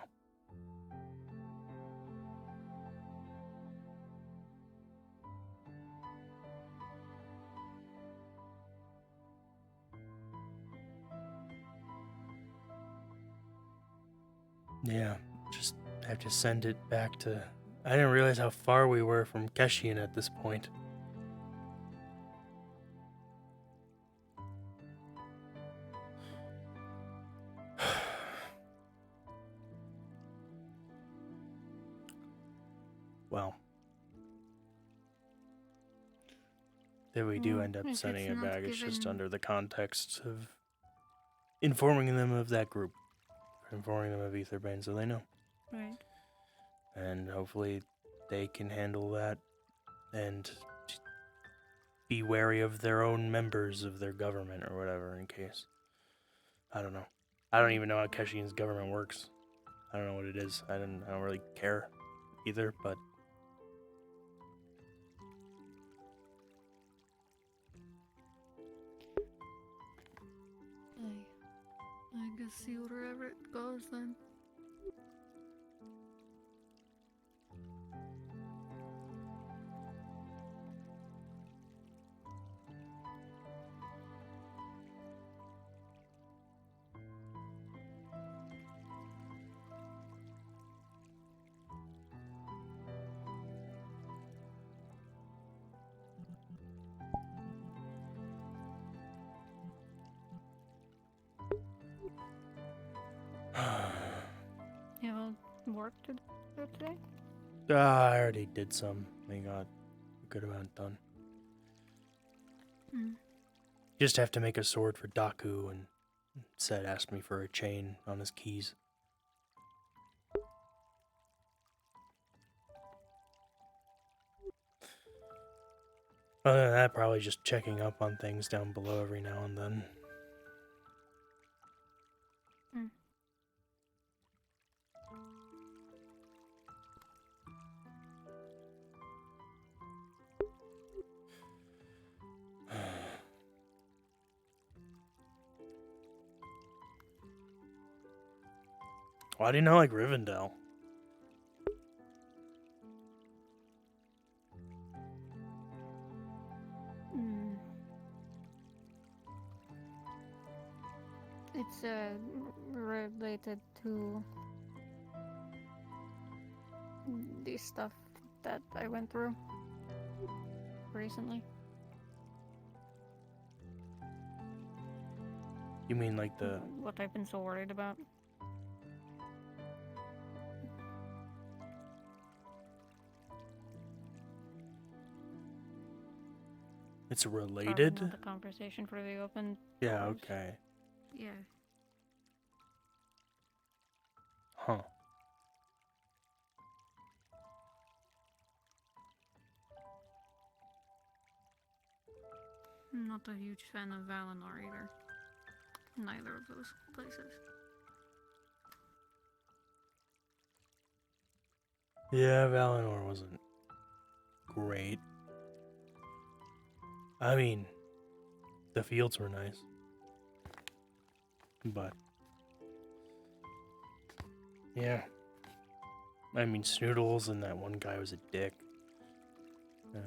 Yeah, just have to send it back to... I didn't realize how far we were from Keshian at this point. Well, if we do end up if sending it's it not back, it's just given- under the context of informing them of that group. Informing them of Aetherbane so they know. Right. And hopefully they can handle that and be wary of their own members of their government or whatever in case. I don't know. I don't even know how Keshian's government works. I don't know what it is. I don't really care either, but I guess see wherever it goes then. You have work to do today? I already did some. I got a good amount done. Just have to make a sword for Daku, and Seth asked me for a chain on his keys. Other than that, probably just checking up on things down below every now and then. Why do you not like Rivendell? It's related to the stuff that I went through recently. You mean like the... What I've been so worried about. It's Probably related? not the conversation for the open. Yeah, doors. okay. Yeah. Huh. I'm not a huge fan of Valinor either. Neither of those places. Yeah, Valinor wasn't great. I mean, the fields were nice. But... yeah. I mean, Snoodles and that one guy was a dick. Yeah.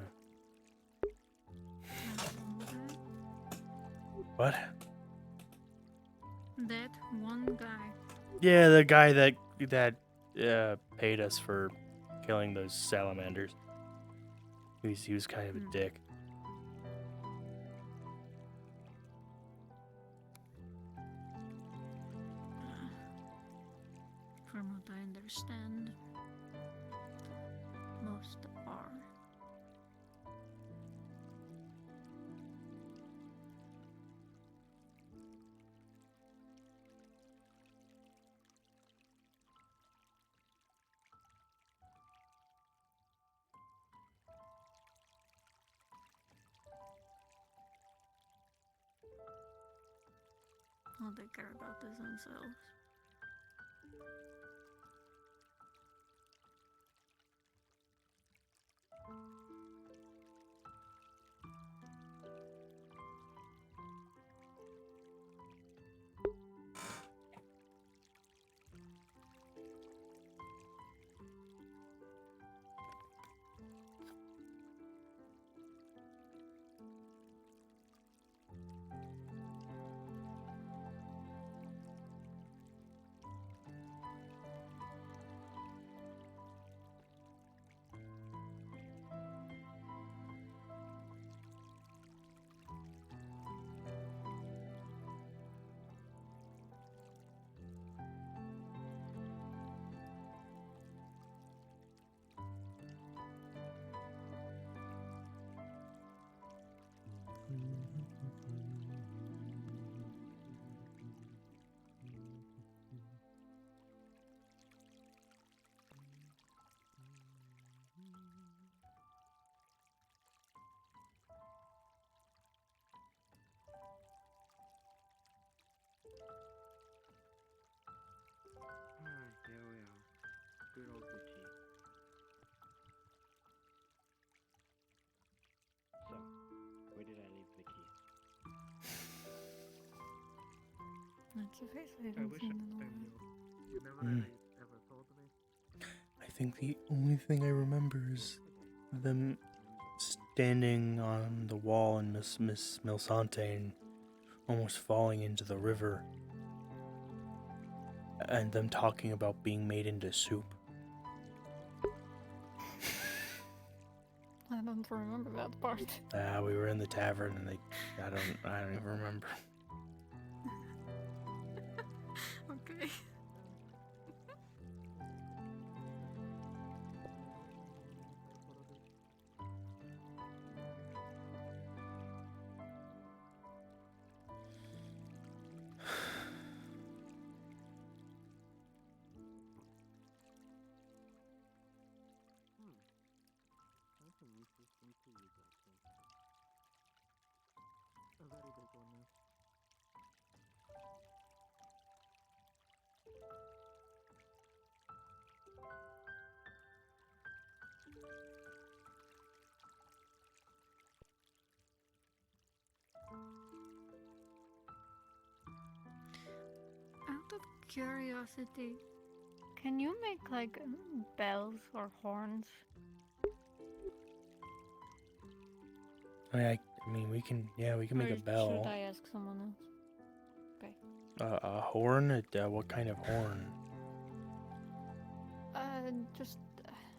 What? That one guy. Yeah, the guy that that paid us for killing those salamanders. He was kind of a dick. From what I understand, most are. All they care about is themselves. Here we are. Good old Gucci. So, where did I leave the key? That's a face I I haven't wish seen I in a while. knew. You never really ever told me. I think the only thing I remember is them standing on the wall in Miss Milsante and almost falling into the river, and them talking about being made into soup. I don't remember that part. We were in the tavern and I don't even remember. Okay. That's an interesting tease, actually. A very big one, though. Out of curiosity, can you make like bells or horns? I mean, we can make Or a bell. should I ask someone else? Okay. A horn? What kind of horn? Just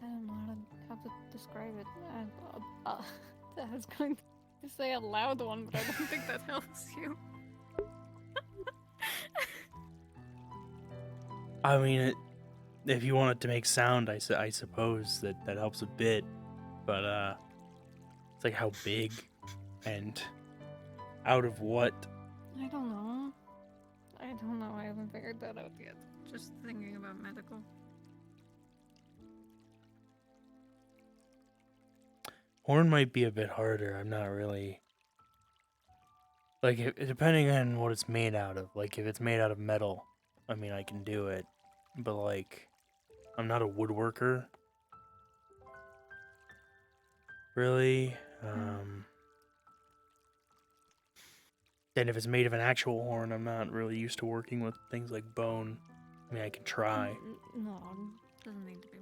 I don't know how to describe it. I was going to say a loud one, but I don't think that helps you. I mean, if you want it to make sound, I suppose that helps a bit, but it's like how big and out of what? I don't know. I haven't figured that out yet. Just thinking about medical. Horn might be a bit harder. I'm not really like depending on what it's made out of. Like if it's made out of metal, I mean I can do it, but like I'm not a woodworker. Really? And if it's made of an actual horn, I'm not really used to working with things like bone. I mean, I can try. No, doesn't need to be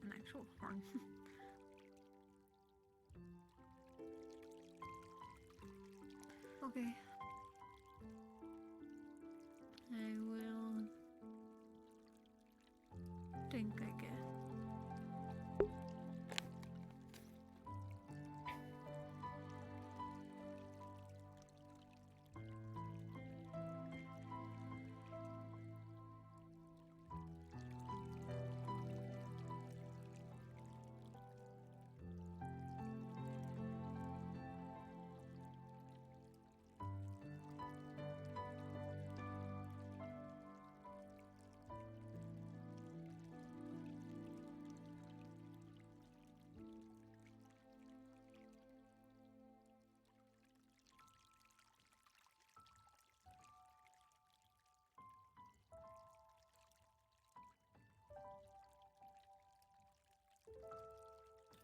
an actual horn. Okay. I will think I get.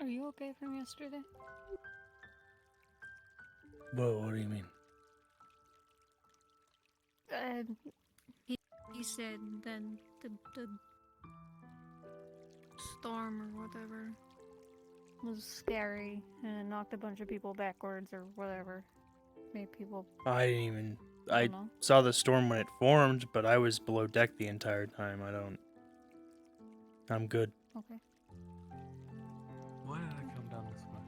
Are you okay from yesterday? Whoa, what do you mean? He said then the storm or whatever. Was scary and it knocked a bunch of people backwards or whatever. Made people. I didn't even. I Don't know. saw the storm when it formed, but I was below deck the entire time. I'm good. Okay. Why did I come down this way?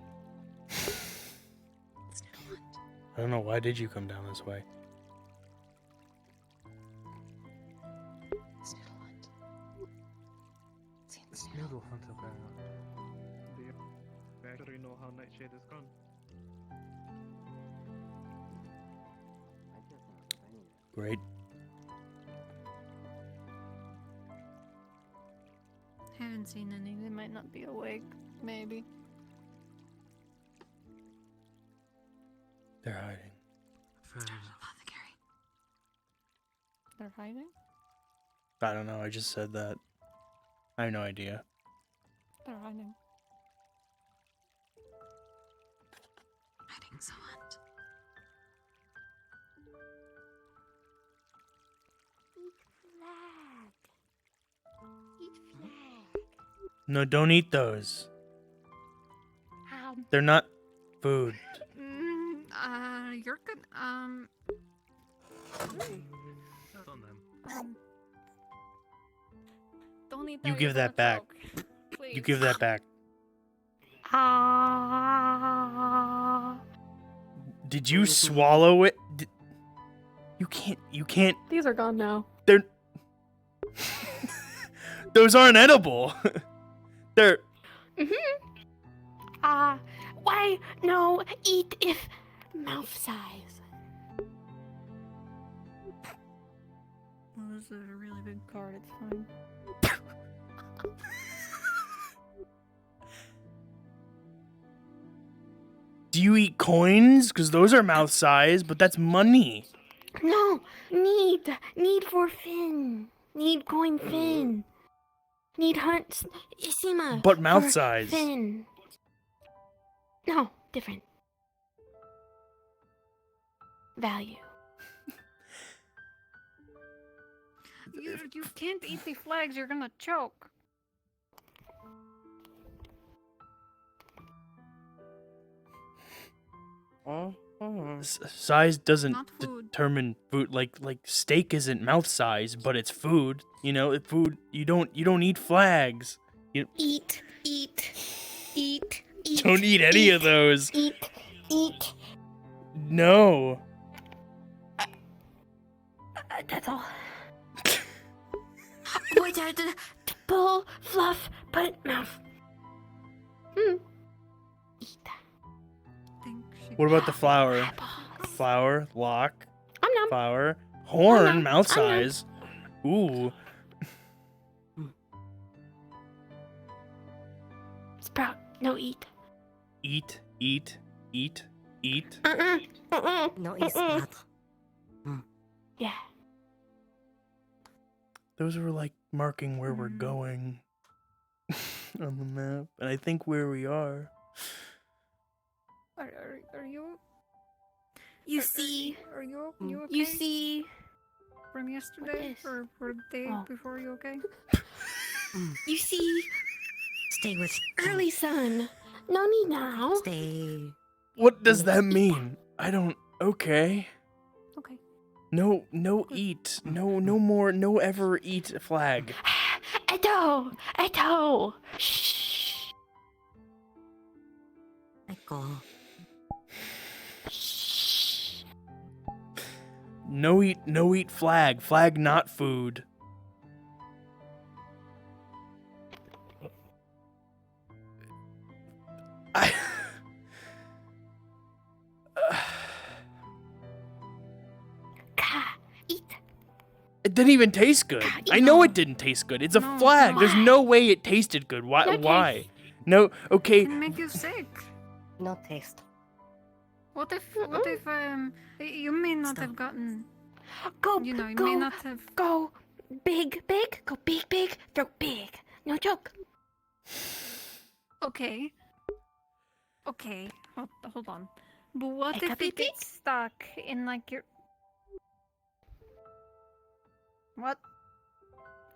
I don't know. Why did you come down this way? Noodle hunt, okay. Do you actually know how Nightshade is gone? Great. Haven't seen any. They might not be awake. Maybe. They're hiding. They're hiding? I don't know. I just said that. I have no idea. They're hiding. Hiding so what? Eat flag. No, don't eat those. They're not food. You're good. That's on them. Don't eat that. You you're give that gonna back. choke. You Please. give that back. Did you swallow it? You can't. These are gone now. They're. Those aren't edible. They're. Why? No, eat if mouth size. Well, this is a really big card. It's fine. Do you eat coins? Because those are mouth size, but that's money. No, need for Finn. Need coin Finn. Need hunt Isima. But mouth for size. Finn. No, different. Value. You can't eat the flags. You're gonna choke. Size doesn't Not food. determine food. Like steak isn't mouth size, but it's food. You know, food. You don't eat flags. You Eat. don't eat any of those. Eat. No. That's all. Wait, pull, fluff, put mouth. What about the flour? Flour, lock, nom. flour, horn, nom. mouth Nom nom. size. Ooh. Sprout, no eat. Eat. No eat Sprout. Yeah. Those were like marking where we're going on the map, and I think where we are. Are you? You see. Are you okay? You see. From yesterday or the day before? You okay? You see. Stay with early sun. No need now. Stay. What does that mean? I don't. Okay. Okay. No eat. No more. No ever eat flag. Eto! Shh! Echo. No eat flag. Flag not food. It didn't even taste good. I know it didn't taste good. It's a flag. There's no way it tasted good. Why? No Why? taste. No. Okay. It can make you sick. No taste. What if you may not have gotten Go, you know, you go, may not have go big, go big, throw big. No joke. Okay. Okay. Hold on. But what Eka if big, it gets stuck in like your what?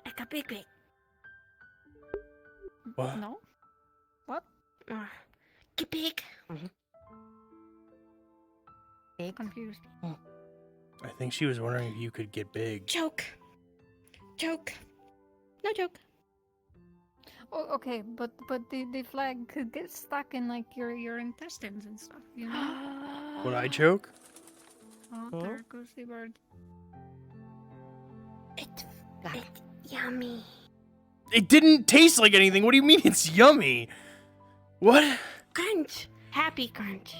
Eka big. What? No? What? Get big. Big. Confused. I think she was wondering if you could get big. Joke. No joke. Oh, okay, but the flag could get stuck in like your intestines and stuff, you know? Would I choke? Oh, there goes the bird. It's yummy. It didn't taste like anything. What do you mean it's yummy? What? Crunch. Happy crunch.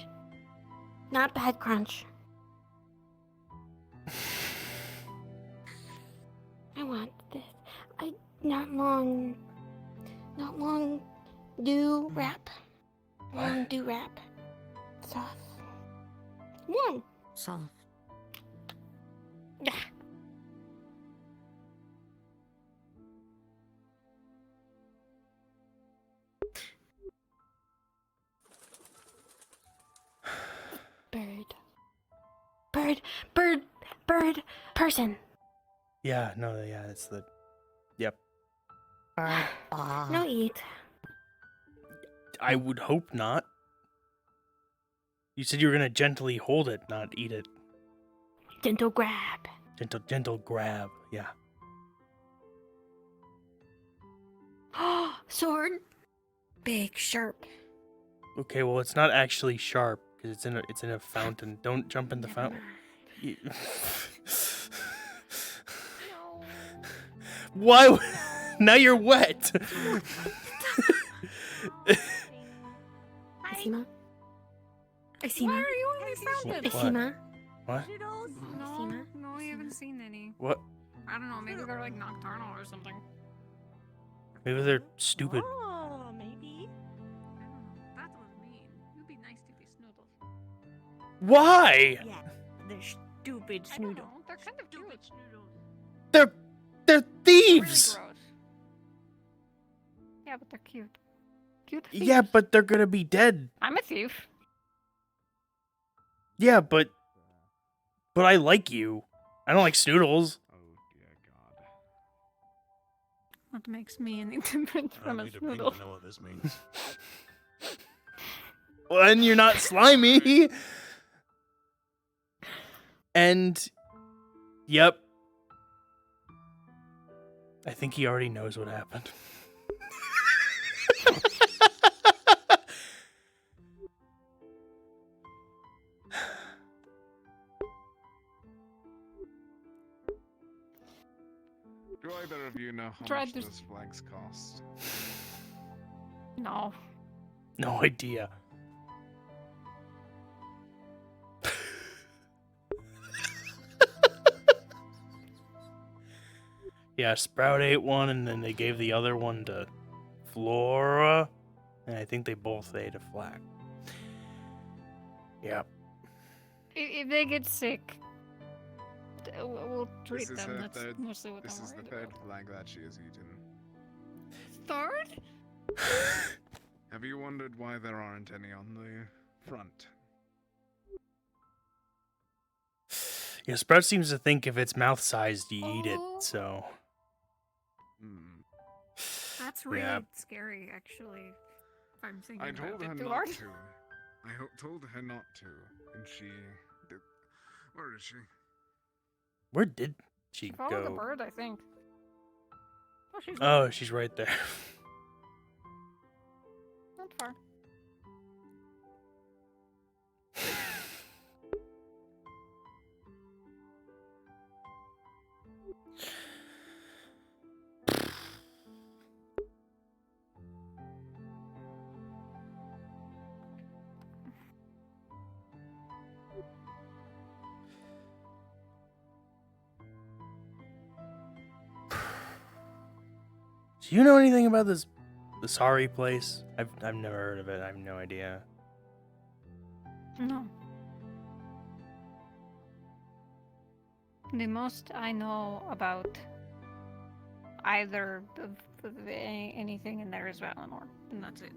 Not bad crunch. I want this. Not long do wrap. Long do wrap. Soft. Warm. Soft. Yeah. Bird, person. Yeah, no, yeah, it's the... Yep. No eat. I would hope not. You said you were gonna gently hold it, not eat it. Gentle grab. Gentle grab, yeah. Sword. Big, sharp. Okay, well, it's not actually sharp, because it's in a fountain. Don't jump in the fountain. Why? Now you're wet. Isima? Why are you in the fountain? Isima? What? No, we haven't seen any. What? I don't know, maybe they're like nocturnal or something. Maybe they're stupid. Oh, maybe. That was mean. You'd be nice to these noodles. Why? Yeah, they're stupid I don't snoodles. know, they're kind of cute. They're thieves. Really gross. Yeah, but they're cute. Cute thieves. Yeah, but they're gonna be dead. I'm a thief. Yeah, but I like you. I don't like Snoodles. What makes me any different from a noodle? know what this means. Well, and you're not slimy. And, yep. I think he already knows what happened. Do either of you know how Try much this- those flags cost? No. No idea. Yeah, Sprout ate one, and then they gave the other one to Flora, and I think they both ate a flag. Yep. If they get sick, we'll treat This is them. her That's third. mostly what This I'm is the worried third about. flag that she has eaten. Third? Have you wondered why there aren't any on the front? Yeah, Sprout seems to think if it's mouth-sized, you eat it, so... That's really Yeah. scary, actually. If I'm thinking I about told it her too not hard. to. Told her not to, and she did. Where is she? Where did she Follow the go? bird, I think. Oh, she's right there. Not far. Do you know anything about the sorry place? I've never heard of it. I have no idea. No. The most I know about either of anything in there is Valinor, and that's it.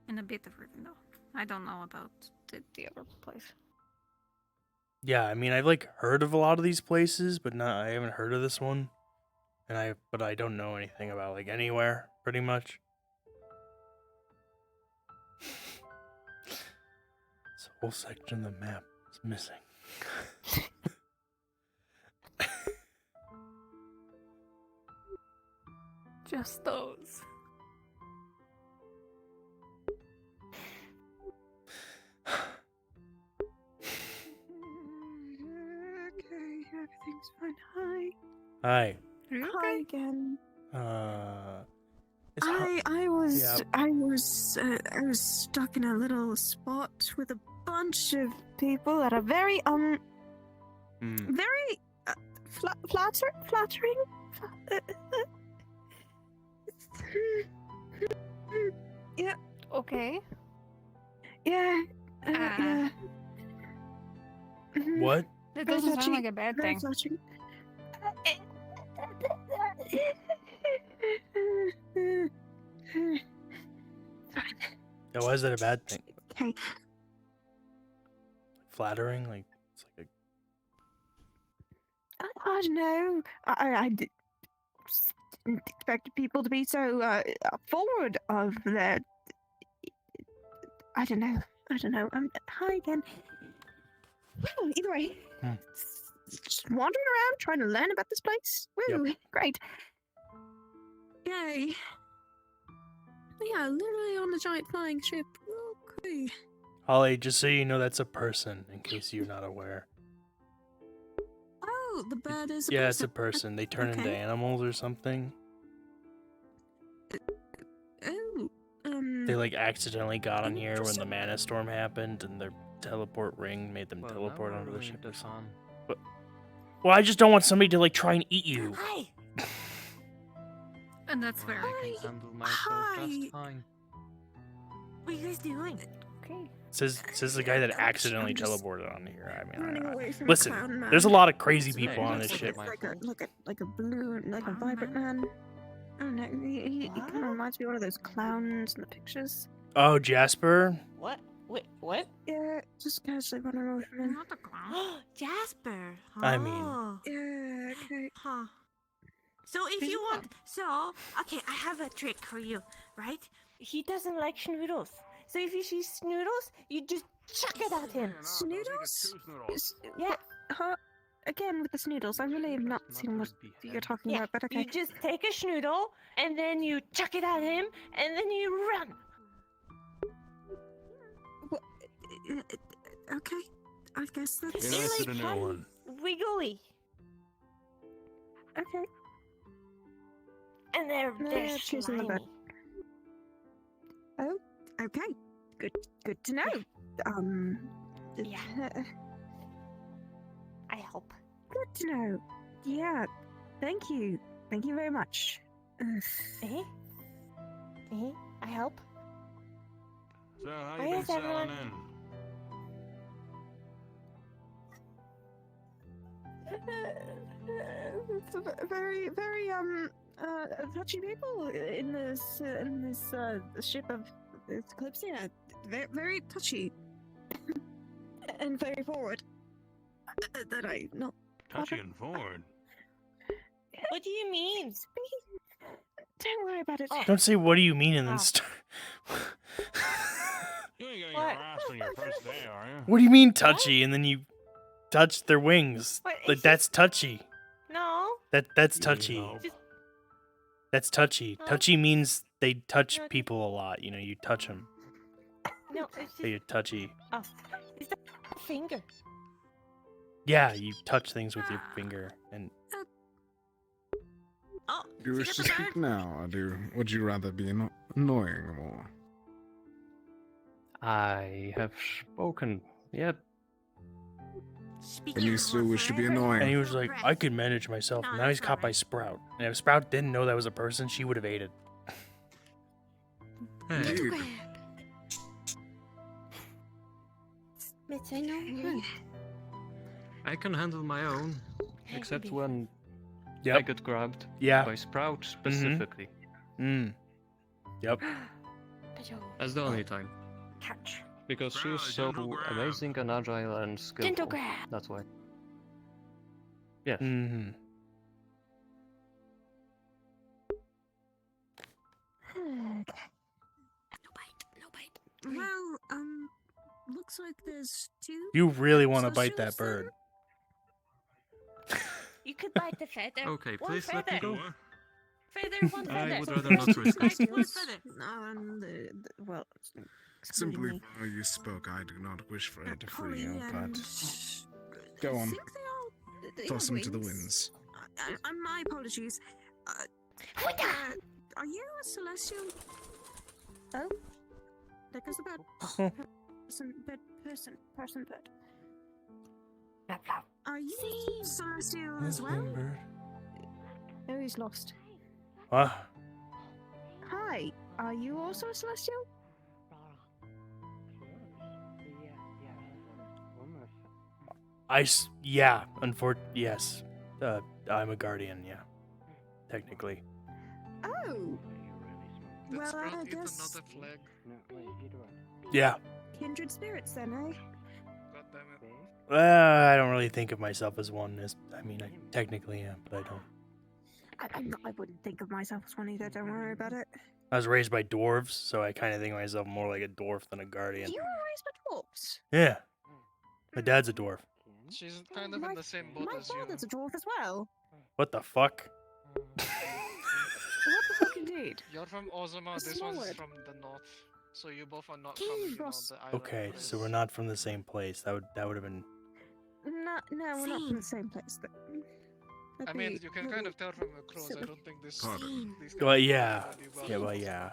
And a bit of Rivendell. I don't know about the other place. Yeah, I mean, I've like heard of a lot of these places, but I haven't heard of this one. But I don't know anything about like anywhere, pretty much. This whole section of the map is missing. Just those. Okay, everything's fine. Hi. Hi. Hi again. It's I was stuck in a little spot with a bunch of people that are very very flattering. Yeah. Okay. Yeah. Yeah. What? That doesn't sound like a bad thing. Flattering. Yeah, why is that a bad thing? Okay. Flattering, like it's like I don't know. I didn't expect people to be so forward of their. I don't know. Hi again. Well, either way, just wandering around trying to learn about this place. Woo, great. Yay. Yeah, literally on the giant flying ship. Okay. Holly, just so you know, that's a person, in case you're not aware. Oh, the bird is a Yeah, person. it's a person. They turn into Okay. animals or something. Oh, They like accidentally got on here when the mana storm happened, and their teleport ring made them teleport onto the ship. But, well, I just don't want somebody to like try and eat you. Hi. And that's fair. I can handle myself just fine. What are you guys doing? Okay. Says the guy that accidentally teleported on here. I mean, running away from listen, a clown man. there's a lot of crazy people on this ship. Like a balloon, like a vibrant man. I don't know. He kind of reminds me of one of those clowns in the pictures. Oh, Jasper. What? Wait, what? Yeah, just casually running away from him. Not the clown. Jasper. I mean- Oh. Yeah, okay. Huh. So if you want, okay, I have a trick for you, right? He doesn't like schnoodles. So if you see schnoodles, you just chuck it at him. Snoodles? Yeah. Huh? Again with the snoodles. I really have not seen what you're talking about, but okay. You just take a schnoodle, and then you chuck it at him, and then you run. Okay. I guess that's... Be nice to no one. Wiggly. Okay. And they're choosing the slimy. bed. Oh, okay. Good to know. Yeah. I hope. Good to know. Yeah. Thank you. Thank you very much. I hope. So how Why you been is everyone- settling in? It's a very, very touchy people in this ship of Kalypsia. Very, very touchy and very forward. That I not Touchy and forward. What do you mean? Don't worry about it. Don't say what do you mean and then start. You ain't getting harassed on your first day, are you? What do you mean touchy? And then you touch their wings. What? Like that's touchy. No. That's touchy. That's touchy. Touchy means they touch people a lot. You know, you touch them. No, it's So just. you're touchy. Oh, it's the finger. Yeah, you touch things with your finger, and Oh, Do you wish to speak now, or would you rather be annoying more? I have spoken. Yep. And you still wish to be annoying. and he was like, I could manage myself. And now he's caught by Sprout. And if Sprout didn't know that was a person, she would have ate it. Indeed. Mitz, I know. I can handle my own, except when Yep. I got grabbed Yeah. by Sprout specifically. Yep. That's the only time. Catch. Because she was so amazing and agile and skillful. Gentle grab. That's why. Yes. Mm-hmm. Well, looks like there's two. You really want to bite that bird. You could bite the feather. Okay, One please let me feather. go. Feather, one feather. I would rather not risk Bite it. one feather. Well, Simply me. while you spoke, I do not wish for it to free you, Polly, but go on. They Toss have him to the wings. winds. My apologies. Are you a celestial? Oh, there goes the bird. Person, bird. Are you celestial as well? Oh, he's lost. What? Hi, are you also a celestial? Yeah, yes. I'm a guardian, yeah. Technically. Oh. Did Well, Sprout I eat guess another flag? Yeah. kindred spirits then, eh? God damn it. I don't really think of myself as one. I technically am, but I don't. I wouldn't think of myself as one either. Don't worry about it. I was raised by dwarves, so I kind of think of myself more like a dwarf than a guardian. You were raised by dwarves. Yeah. My dad's a dwarf. She's kind of in the same boat My as you. father's a dwarf as well. What the fuck? What the fuck indeed? You're from Ozama, This this is my one's word. from the north. So you both are not from, you know, the island. Okay, so we're not from the same place. That would have been. No, we're not from the same place. I mean, you can kind of tell from the crows. I don't think this. These Well, guys yeah. are really well Yeah, well, known. yeah.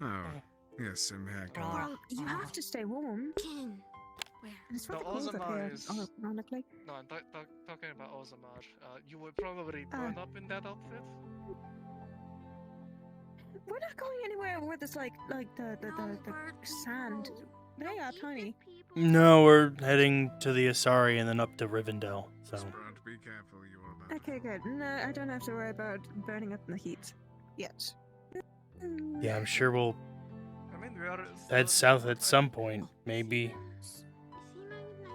Oh, yes, impeccable. Well, you have to stay warm. And it's rather No, cold up Ozamar here, is- ironically. No, I'm talking about Ozamar. You would probably burn up in that outfit. We're not going anywhere where there's like the sand. They are tiny. No, we're heading to the Asari and then up to Rivendell. So. Sprout, be careful, you are about Okay, good. No, I don't have to worry about burning up in the heat yet. Yeah, I'm sure we'll I mean, we are. head south at some point. Maybe.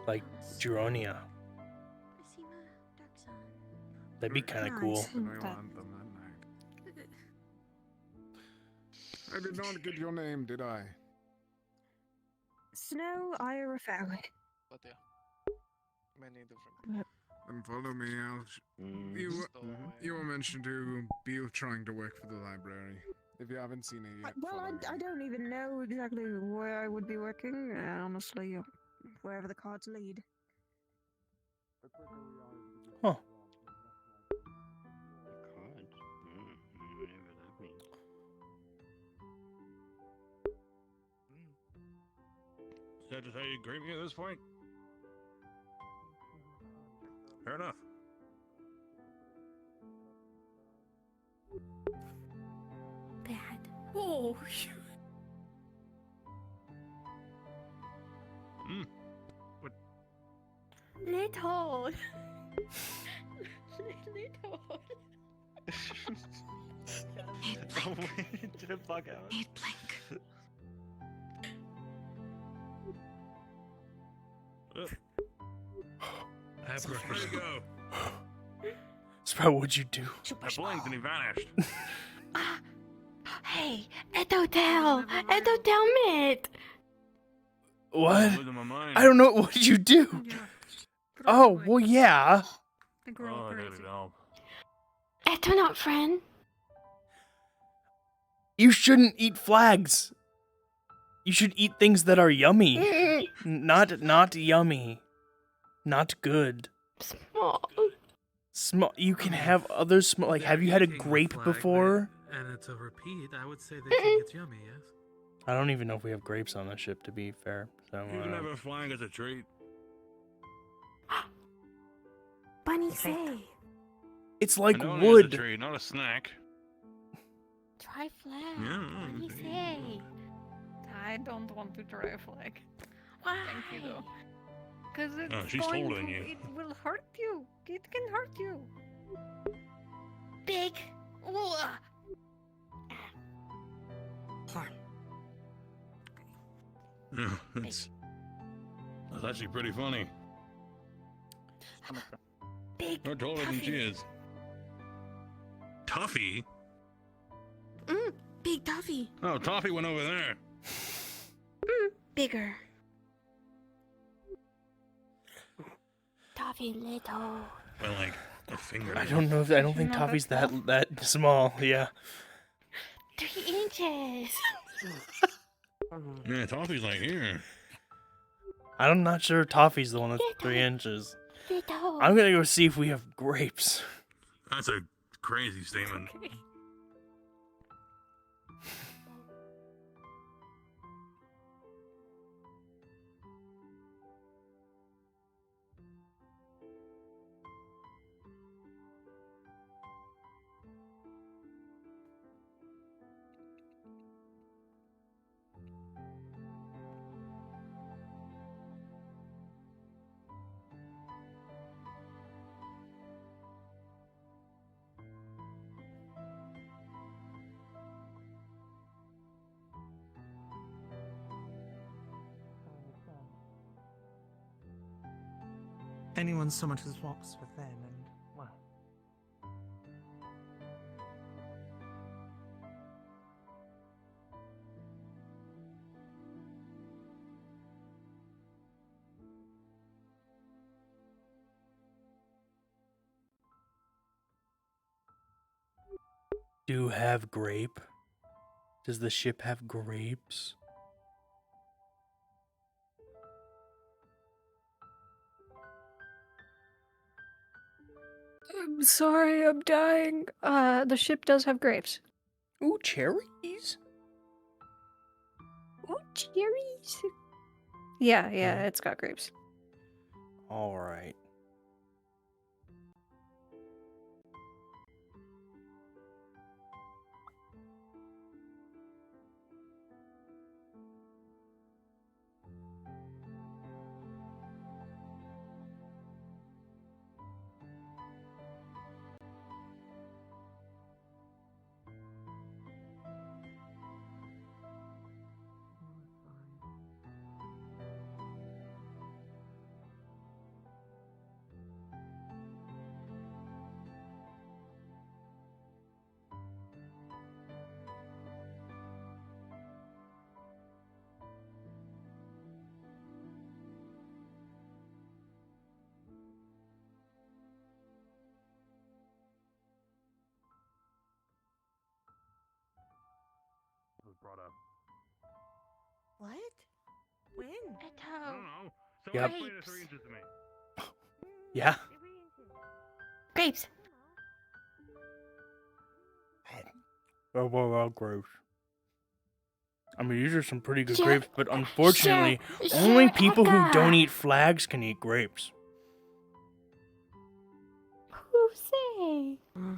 Like Juronia. That'd be kind of cool. I did not get your name, did I? Snow Irafel. But yeah, many different. Then follow me. You were mentioned to be trying to work for the library. If you haven't seen it yet. Well, I don't even know exactly where I would be working. Honestly, wherever the cards lead. Huh. Is that just how you greet me at this point? Fair enough. Bad. Oh. Leto. Leto. Oh, wait, did it bug out? Need blink. I have where to go. Sprout, what'd you do? I blinked and he vanished. Hey, Edo tell Mitt. What? Losing my mind. I don't know. What did you do? Oh, well, yeah. Oh, I gotta go. Eto not friend. You shouldn't eat flags. You should eat things that are yummy. Not yummy. Not good. Small. Small. You can have other small. Like, have you had a Picking grape flag before? there, and it's a repeat. I would say they think it's yummy. Yes. I don't even know if we have grapes on the ship, to be fair. So. You can have a flag as a treat. Bunny say. It's like I know wood. It's a treat, not a snack. Try flag. Yeah. Bunny say. I don't want to try a flag. Why? Thank you though. Because it's Oh, she's going holding to, you. it will hurt you. It can hurt you. Big. Ooh. Yeah, that's actually pretty funny. Big. You're taller than she is. Toffee? Big Toffee. Oh, Toffee went over there. Bigger. Toffee Leto. By like a finger. I don't know if I don't think No, Toffee's that's that small. Yeah. 3 inches. Yeah, Toffee's like here. I'm not sure Toffee's the one that's 3 inches. I'm gonna go see if we have grapes. That's a crazy statement. Anyone so much as walks within, and well. Do have grape? Does the ship have grapes? I'm sorry, I'm dying. The ship does have grapes. Ooh, cherries? Oh, cherries. Yeah, it's got grapes. All right. Was brought up. What? When? I don't know. So Yep. explain the 3 inches to me. Yeah. Grapes. Well, grapes. I mean, these are some pretty good Shut- grapes, but unfortunately, shut only people who up. don't eat flags can eat grapes. Who say? I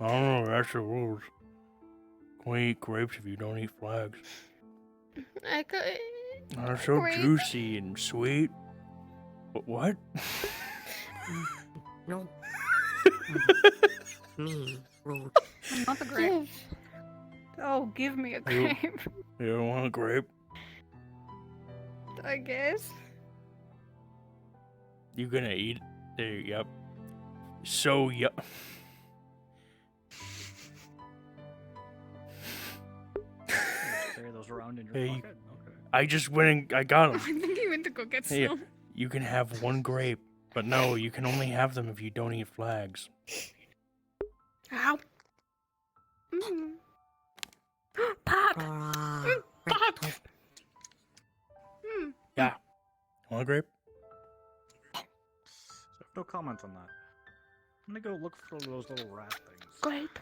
don't know, that's the rules. Can't eat grapes if you don't eat flags. I could. They're so Grape. juicy and sweet. But what? No. Me. Rude. Not the grape. Oh, give me a You- grape. You don't want a grape? I guess. You gonna eat it? There, yep. So, yep. Carry those around in your Hey, pocket? Okay. I just went and I got I them. think he went to go get Hey, some. you can have one grape. But no, you can only have them if you don't eat flags. Ow. Mm. Pop. Pop. Mm. Yeah. Want a grape? No comment on that. I'm gonna go look for those little rat things. Grape.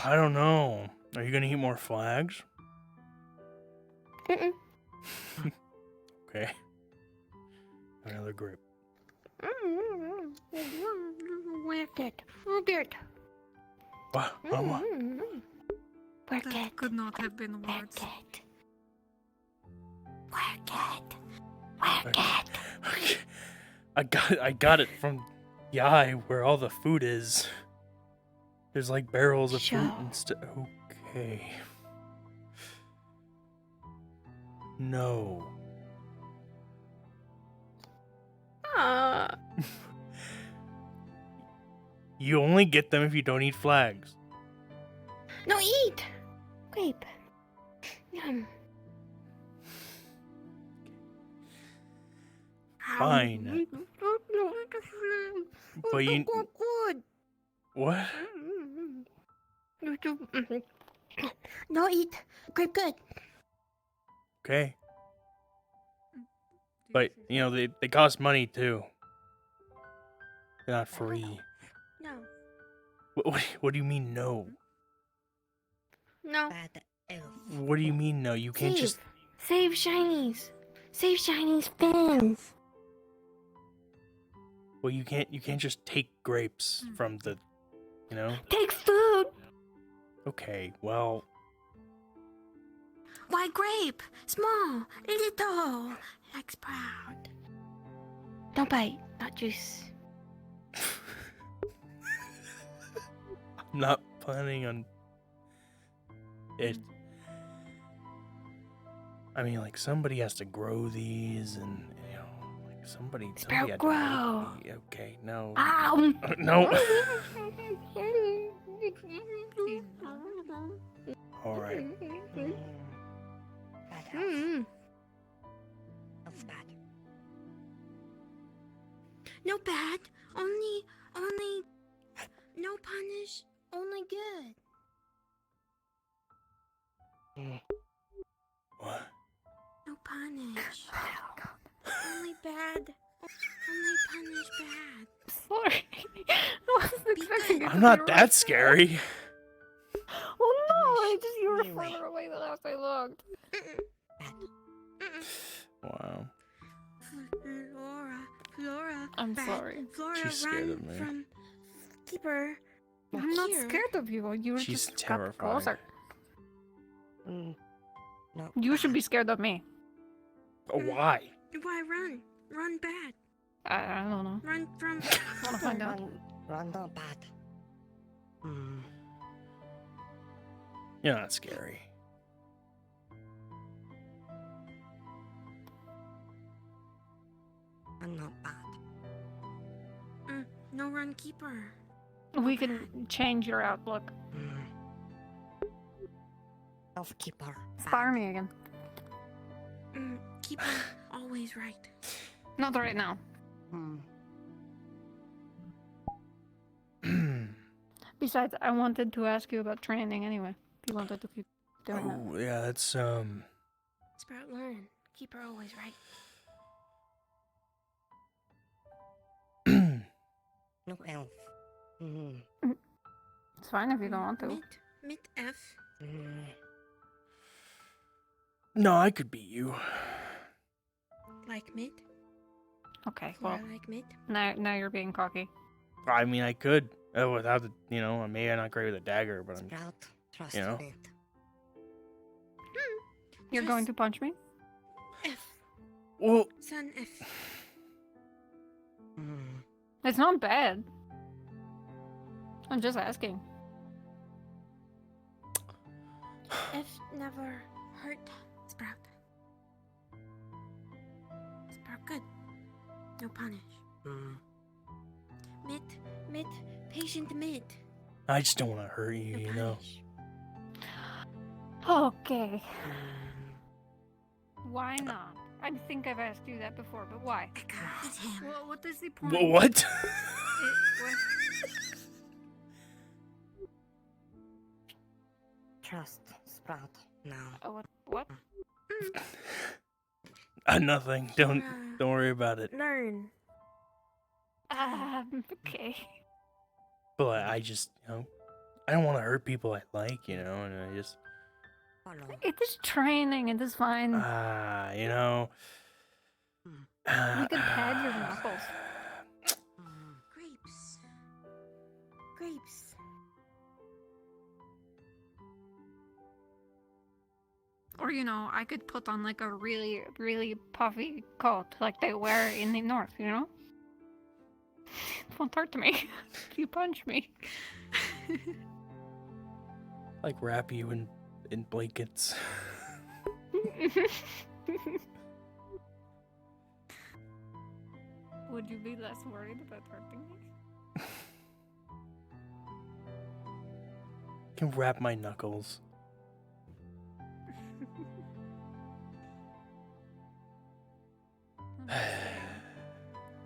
I don't know. Are you gonna eat more flags? Mm-mm. Okay. Another grape. Work it. Work it. What? What? Work That it. could not have been words. Work it. Work it. Work it. I got it from the eye where all the food is. There's like barrels of fruit and stuff. Okay. No. You only get them if you don't eat flags. No, eat. Grape. Yum. Fine. But you. Good. What? No, eat. Grape good. Okay. But, you know, they cost money too. They're not free. No. What do you mean no? No. What do you mean no? You can't just. Save shinies. Save shinies fins. Well, you can't just take grapes from the, you know. Take food. Okay, well. Why grape? Small, little, like sprout. Don't bite. Not juice. I'm not planning on it. I mean, like, somebody has to grow these, and you know, like somebody Sprout had grow. to make me. Okay, no. Ow. No. All right. No bad. Only, no punish. Only good. What? No punish. Only bad. Only punish bad. Sorry. I wasn't expecting it to I'm not be that right. scary. Well, no, it's just you were further away the last I looked. Wow. Flora. I'm bad. sorry. Flora, She's scared run of me. from Keeper. I'm not Here. scared of you. You were She's just terrified. got closer. No. You should be scared of me. Why? Why run? Run bad. I don't know. Run from. I want to find out. Run not bad. You're not scary. Run not bad. No run keeper. We can change your outlook. Of keeper. Inspire me again. Keeper always right. Not right now. Besides, I wanted to ask you about training anyway. If you wanted to keep doing that. Oh yeah, that's Sprout learn. Keeper always right. No elf. It's fine if you don't want to. Mid F. No, I could beat you. Like mid. Okay, Flora well, like mid. now you're being cocky. I mean, I could without the, you know, maybe I'm not great with a dagger, but I'm, Sprout. Trust you know. mid. You're going to punch me? F. Well, Son F. It's not bad. I'm just asking. F never hurt Sprout. Sprout good. No punish. Mid, patient mid. I just don't want to hurt you, you know. Okay. Why not? I think I've asked you that before, but why? I got him. Well, what is the point? What? What? Trust, Sprout. No. What? Nothing. Don't worry about it. Learn. Okay. But I just, I don't want to hurt people I like, and I just. It is training. It is fine. You could pad your knuckles. Grapes. Grapes. Or, I could put on like a really, really puffy coat like they wear in the north, It won't hurt me if you punch me. Like wrap you in blankets. Would you be less worried about hurting me? Can wrap my knuckles.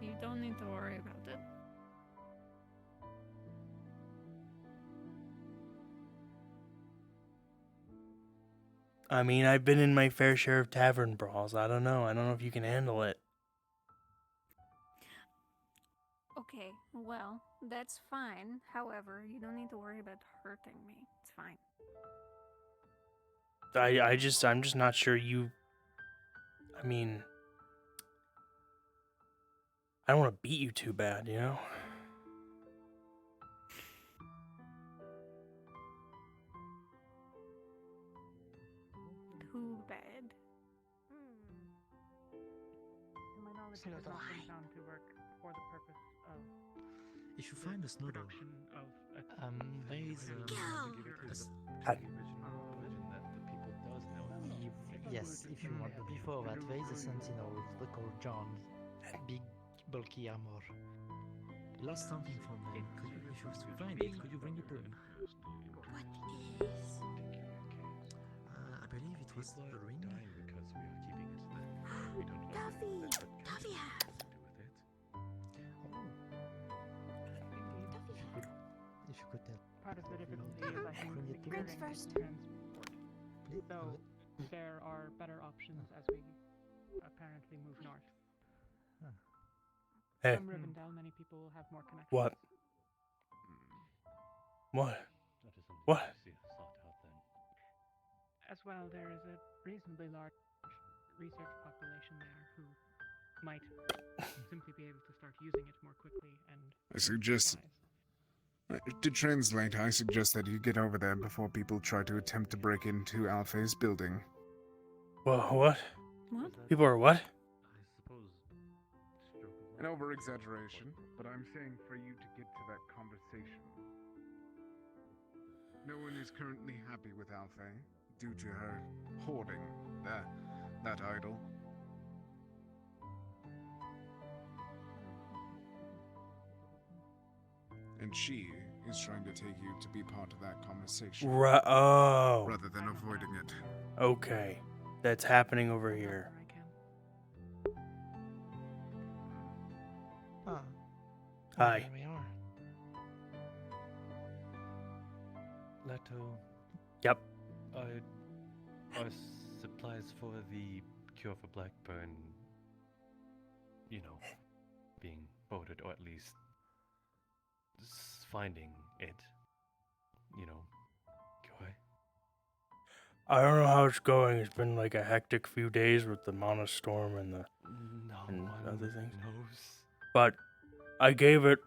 You don't need to worry about it. I mean, I've been in my fair share of tavern brawls. I don't know if you can handle it. Okay, well, that's fine. However, you don't need to worry about hurting me. It's fine. I'm just not sure you. I mean, I don't want to beat you too bad, Too bad. To my knowledge, it has not been found to work for the purpose of If you find a snowball, production of there is yes, if you want. But before that, there is a sentinel called John, big, bulky armor. Lost something from him. If you find it, could you bring it to him? What is? I believe it was the ring. Duffy has. If you could tell. Part of the difficulty is I think Grapes securing first. transport. So there are better options as we apparently move north. Hey. From Rivendell, many people have more connections. What? What? As well, there is a reasonably large research population there who might simply be able to start using it more quickly and. I suggest. To translate, I suggest that you get over there before people try to attempt to break into Alfe's building. Well, what? What? People are what? An over-exaggeration, but I'm saying for you to get to that conversation. No one is currently happy with Alfei due to her hoarding that idol. And she is trying to take you to be part of that conversation. Oh. Rather than avoiding it. Okay. That's happening over here. Hi. Here we are. Leto. Yep. Our supplies for the cure for Blackburn, being boarded, or at least finding it, Joy. I don't know how it's going. It's been like a hectic few days with the Mana Storm and the and other things. Knows. But I gave it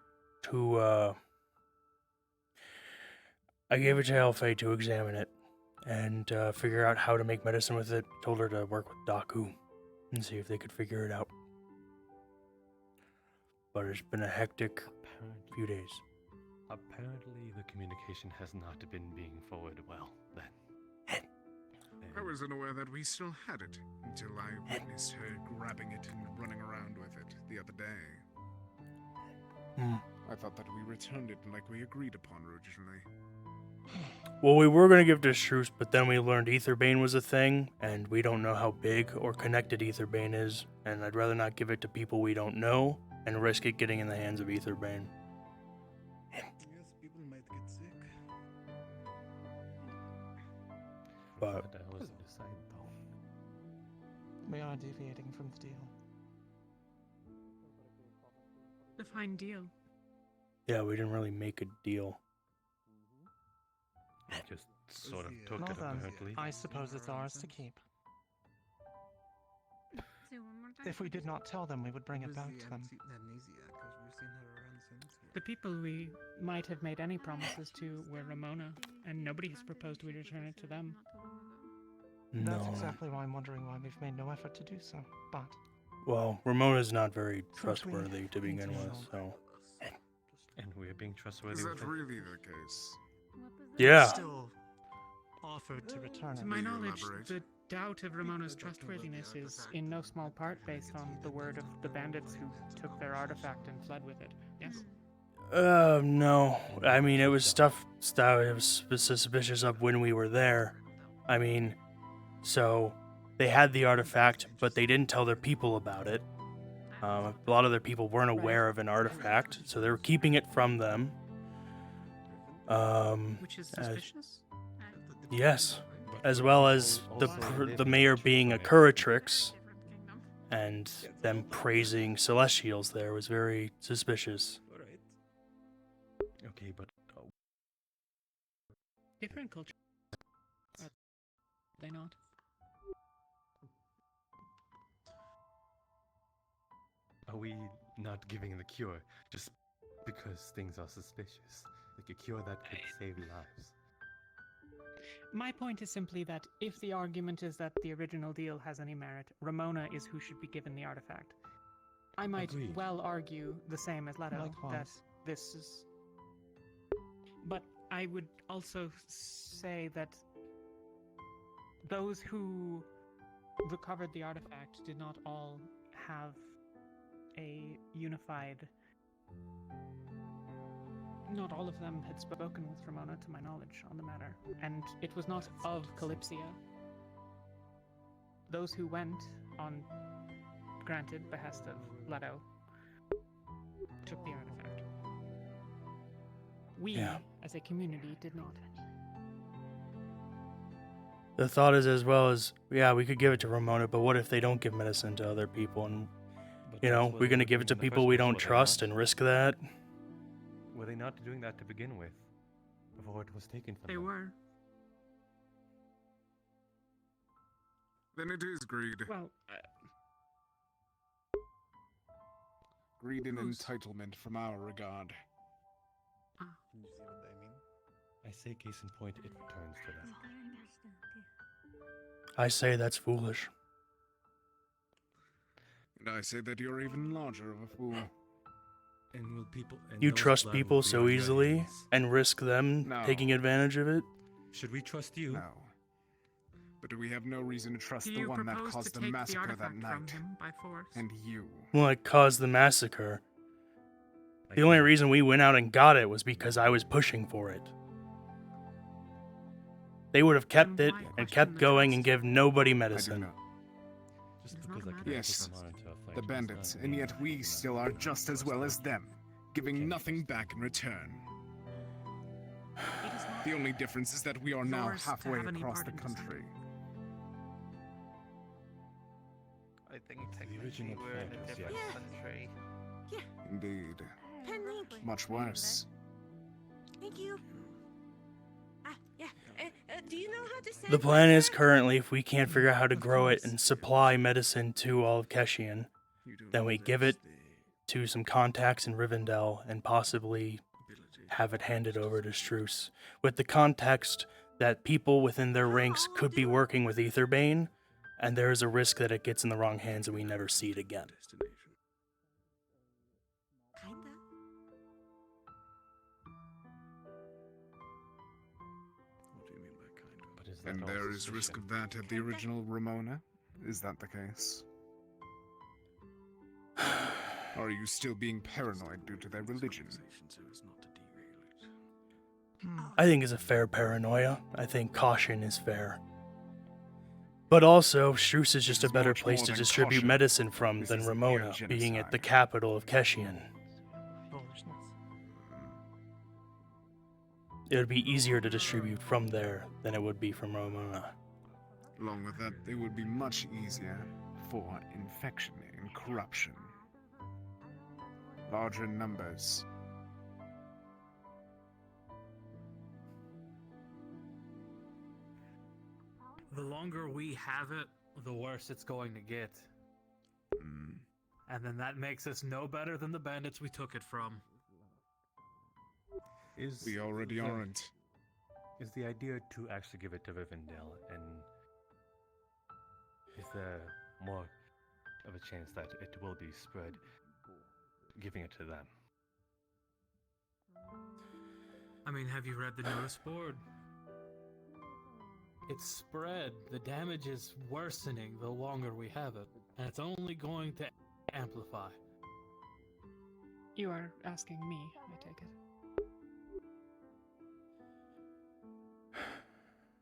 to Alfei to examine it and figure out how to make medicine with it. Told her to work with Daku and see if they could figure it out. But it's been a hectic few days. Apparently, the communication has not been being forwarded well, then. I was unaware that we still had it until I witnessed her grabbing it and running around with it the other day. I thought that we returned it like we agreed upon originally. Well, we were going to give it to Shrews, but then we learned Aetherbane was a thing, and we don't know how big or connected Aetherbane is, and I'd rather not give it to people we don't know and risk it getting in the hands of Aetherbane. Yes, people might get sick. But That was decide though. We are deviating from the deal. Define deal. yeah, we didn't really make a deal. We just sort of took Well it then, apparently. I suppose it's ours to keep. If we did not tell them, we would bring it back to them. The people we might have made any promises to were Ramona, and nobody has proposed we return it to them. That's No. exactly why I'm wondering why we've made no effort to do so. But Well, Ramona's not very Could we trustworthy to begin with, so. And we're being trustworthy Is with that it. really the case? Yeah. still offered to return it. To my Will you knowledge, elaborate? the doubt of Ramona's trustworthiness is in no small part based on the word of the bandits who took their artifact and fled with it. Yes? No. I mean, it was stuff that was suspicious of when we were there. I mean, so they had the artifact, but they didn't tell their people about it. A lot of their people weren't aware of an artifact, so they were keeping it from them. Which is as- suspicious? yes, as well as the mayor being a curatrix, and them praising celestials there was very suspicious. Okay, but Different culture. Are they not? are we not giving the cure just because things are suspicious? Like a cure that could save lives. My point is simply that if the argument is that the original deal has any merit, Ramona is who should be given the artifact. I might Agreed. well argue the same as Leto, that Likewise. this is... But I would also say that those who recovered the artifact did not all have a unified... Not all of them had spoken with Ramona, to my knowledge, on the matter, and it was not of Kalypsia. Those who went, on granted behest of Leto, took the artifact. We, Yeah. as a community, did not. The thought is as well as, yeah, we could give it to Ramona, but what if they don't give medicine to other people? And, But you that's know, what we're they going to were give it to doing in the people first we place, don't were they trust not? and risk that? Were they not doing that to begin with? Before it was taken from They them? were. Then it is greed. Well, Greed and who's- entitlement from our regard. You see what I mean? I say case in point, it returns to them. I say that's foolish. And I say that you're even larger of a fool. And will people? And You those trust blood will people be so on your easily hands. and risk them No. taking advantage of it? Should we trust you? No. But we have no reason to trust do the you one that propose caused to the take the massacre that artifact from night. him by force? And you. Well, it caused the massacre. I The only agree. reason we went out and got it was because I was pushing for it. They would have kept Then it why and question kept the going and trust? give nobody I do medicine. not. Just Does because not I matter. can Yes, put them into a fight the does bandits, not and mean yet that we still are just as well as them, giving Okay. nothing back in return. It is not The only difference is that we are now yours to halfway have any across part the in country. deciding. I think technically original we're in a plan was different yes. country. Indeed. Panic. Much worse. Thank you. Yeah. Do you know how to say The plan is currently, if we can't figure out how to grow it and supply medicine to all of Keshian, then we give it to some contacts in Rivendell and possibly have it handed over to Struce, with the context that people within their ranks could be working with Aetherbane, and there is a risk that it gets in the wrong hands and we never see it again. Kinda. But is that And all there is risk suspicion? of that at the original Ramona? Is that the case? Or are you still being paranoid due to their religion? I think is a fair paranoia. I think caution is fair. But also, Struce is just a better much place more to than distribute caution. medicine from This than is a Ramona, pure being at the genocide. capital of Keshian. It would be easier to distribute from there than it would be from Ramona. Along with that, it would be much easier for infection and corruption. Larger numbers. The longer we have it, the worse it's going to get. And then that makes us no better than the bandits we took it from. We already aren't. Is the idea to actually give it to Rivendell, and is there more of a chance that it will be spread, giving it to them? I mean, have you read the notice board? It's spread. The damage is worsening the longer we have it, and it's only going to amplify. You are asking me, I take it.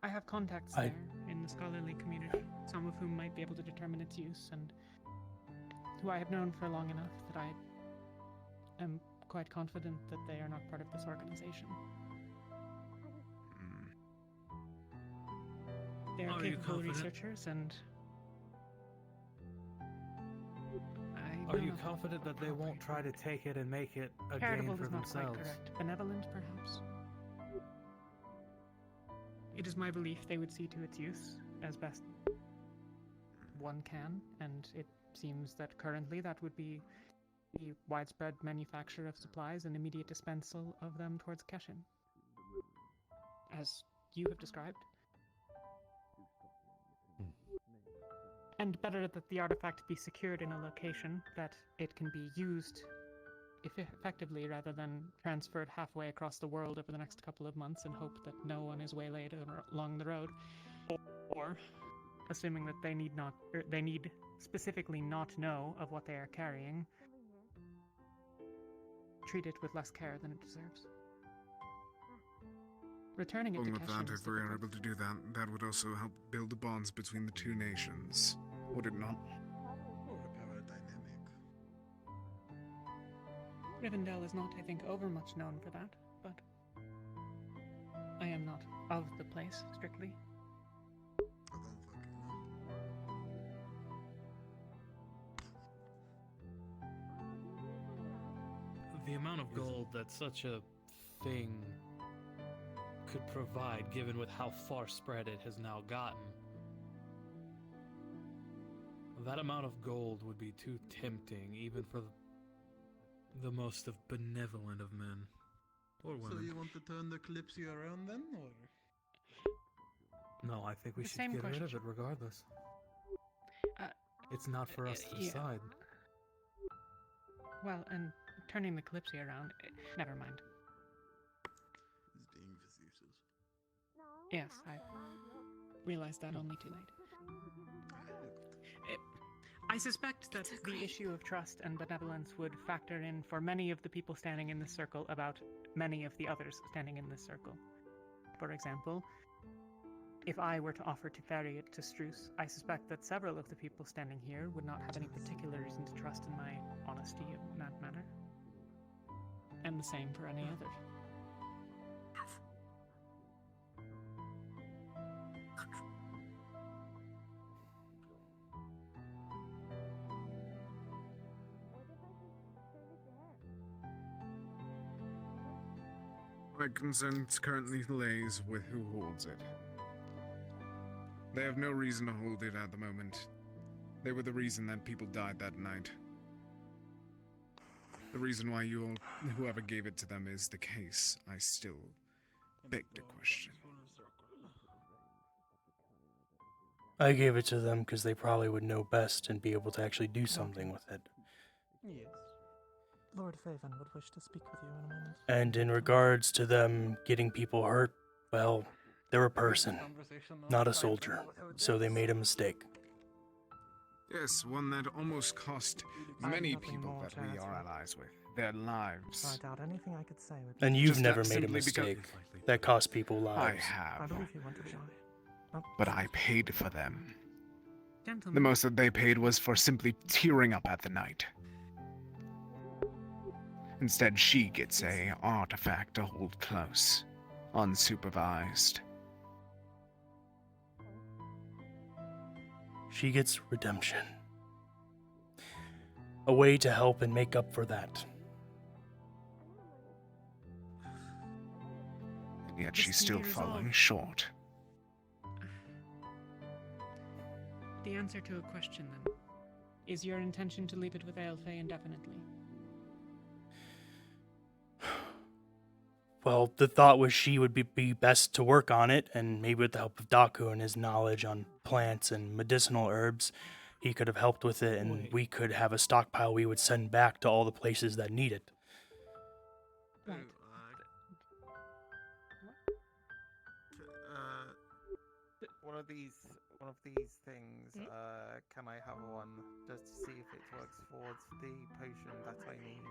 I have contacts there in the scholarly community, some of whom might be able to determine its use, and who I have known for long enough that I am quite confident that they are not part of this organization. They are capable researchers, and Are you confident that they won't try to take it and make it a charitable game for is not quite themselves? correct. Benevolent, perhaps. It is my belief they would see to its use as best one can, and it seems that currently that would be the widespread manufacture of supplies and immediate dispensal of them towards Keshin. As you have described. And better that the artifact be secured in a location that it can be used effectively rather than transferred halfway across the world over the next couple of months and hope that no one is waylaid along the road. Or, assuming that they need specifically not know of what they are carrying, treat it with less care than it deserves. Returning it to Along with Keshin that, is if we are difficult. able to do that, that would also help build the bonds between the two nations, would it not? Or a power dynamic. Rivendell is not, I think, overmuch known for that, but I am not of the place, strictly. The amount of gold that such a thing could provide, given with how far spread it has now gotten, that amount of gold would be too tempting, even for the most of benevolent of men or women. So you want to turn the Kalypsia around then, or? No, I think we The should same get rid of question. it regardless. Uh, It's not for us to yeah. decide. Well, and turning the Kalypsia around, never mind. He's being facetious. Yes, I realized that only too late. I suspect that the issue of trust and benevolence would factor in for many of the people standing in this circle about many of the others standing in this circle. For example, if I were to offer to ferry it to Struce, I suspect that several of the people standing here would not have any particular reason to trust in my honesty in that matter. And the same for any others. My concern currently lays with who holds it. They have no reason to hold it at the moment. They were the reason that people died that night. The reason why whoever gave it to them is the case, I still beg to question. I gave it to them because they probably would know best and be able to actually do something with it. Yes. Lord Faven would wish to speak with you in a moment. And in regards to them getting people hurt, well, they're a person, not a soldier, so they made a mistake. Yes, one that almost cost I have many nothing people more that to we add are to it. allies with their lives. So I doubt anything I could say would. And you've Just never that made a simply because- mistake that cost people lives. I have. I believe you went to try. But I paid for them. Gentlemen. The most that they paid was for simply tearing up at the night. Instead, she gets a artifact to hold close, unsupervised. She gets redemption. A way to help and make up for that. And yet This she's can still be falling resolved. short. The answer to a question, then. Is your intention to leave it with Aelfay indefinitely? Well, the thought was she would be best to work on it, and maybe with the help of Daku and his knowledge on plants and medicinal herbs, he could have helped with it, and we could have a stockpile we would send back to all the places that need it. Right. One of these things. Can I have one just to see if it works towards the potion that I need?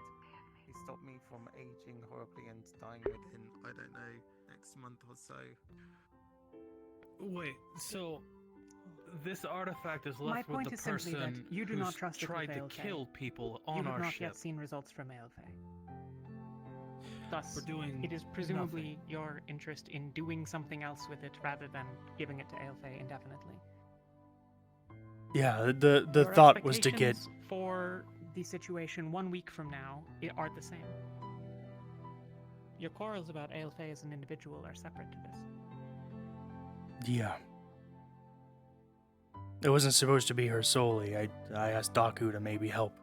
He stopped me from aging horribly and dying within, I don't know, next month or so. Wait, so this artifact is My left with point the is simply that person you do who's not trust it with tried to Aelfay. kill people You on have our not ship. yet seen results from Aelfay. Thus, We're doing it is presumably your interest in doing something else with it rather than giving it to Aelfay indefinitely. Yeah, the Your thought was to get. expectations for the situation 1 week from now are the same. Your quarrels about Aelfay as an individual are separate to this. Yeah. It wasn't supposed to be her solely. I asked Daku to maybe help,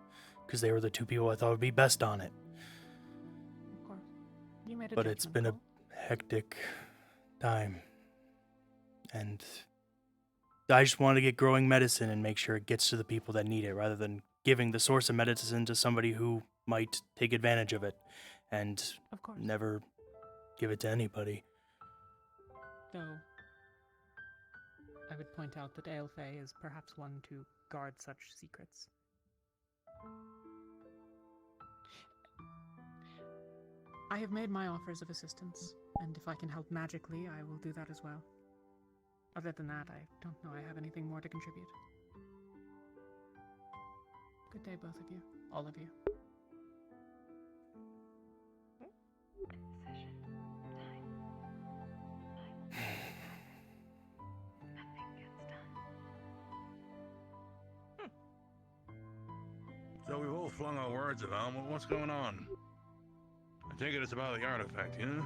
because they were the two people I thought would be best on it. Of course. You made a But it's been judgment a hectic time. And I just want to get growing medicine and make sure it gets to the people that need it, rather than giving the source of medicine to somebody who might take advantage of it and Of course. never give it to anybody. Though, I would point out that Aelfay is perhaps one to guard such secrets. I have made my offers of assistance, and if I can help magically, I will do that as well. Other than that, I don't know I have anything more to contribute. Good day, both of you. All of you. So we've all flung our words about what's going on. I take it it's about the artifact, yeah?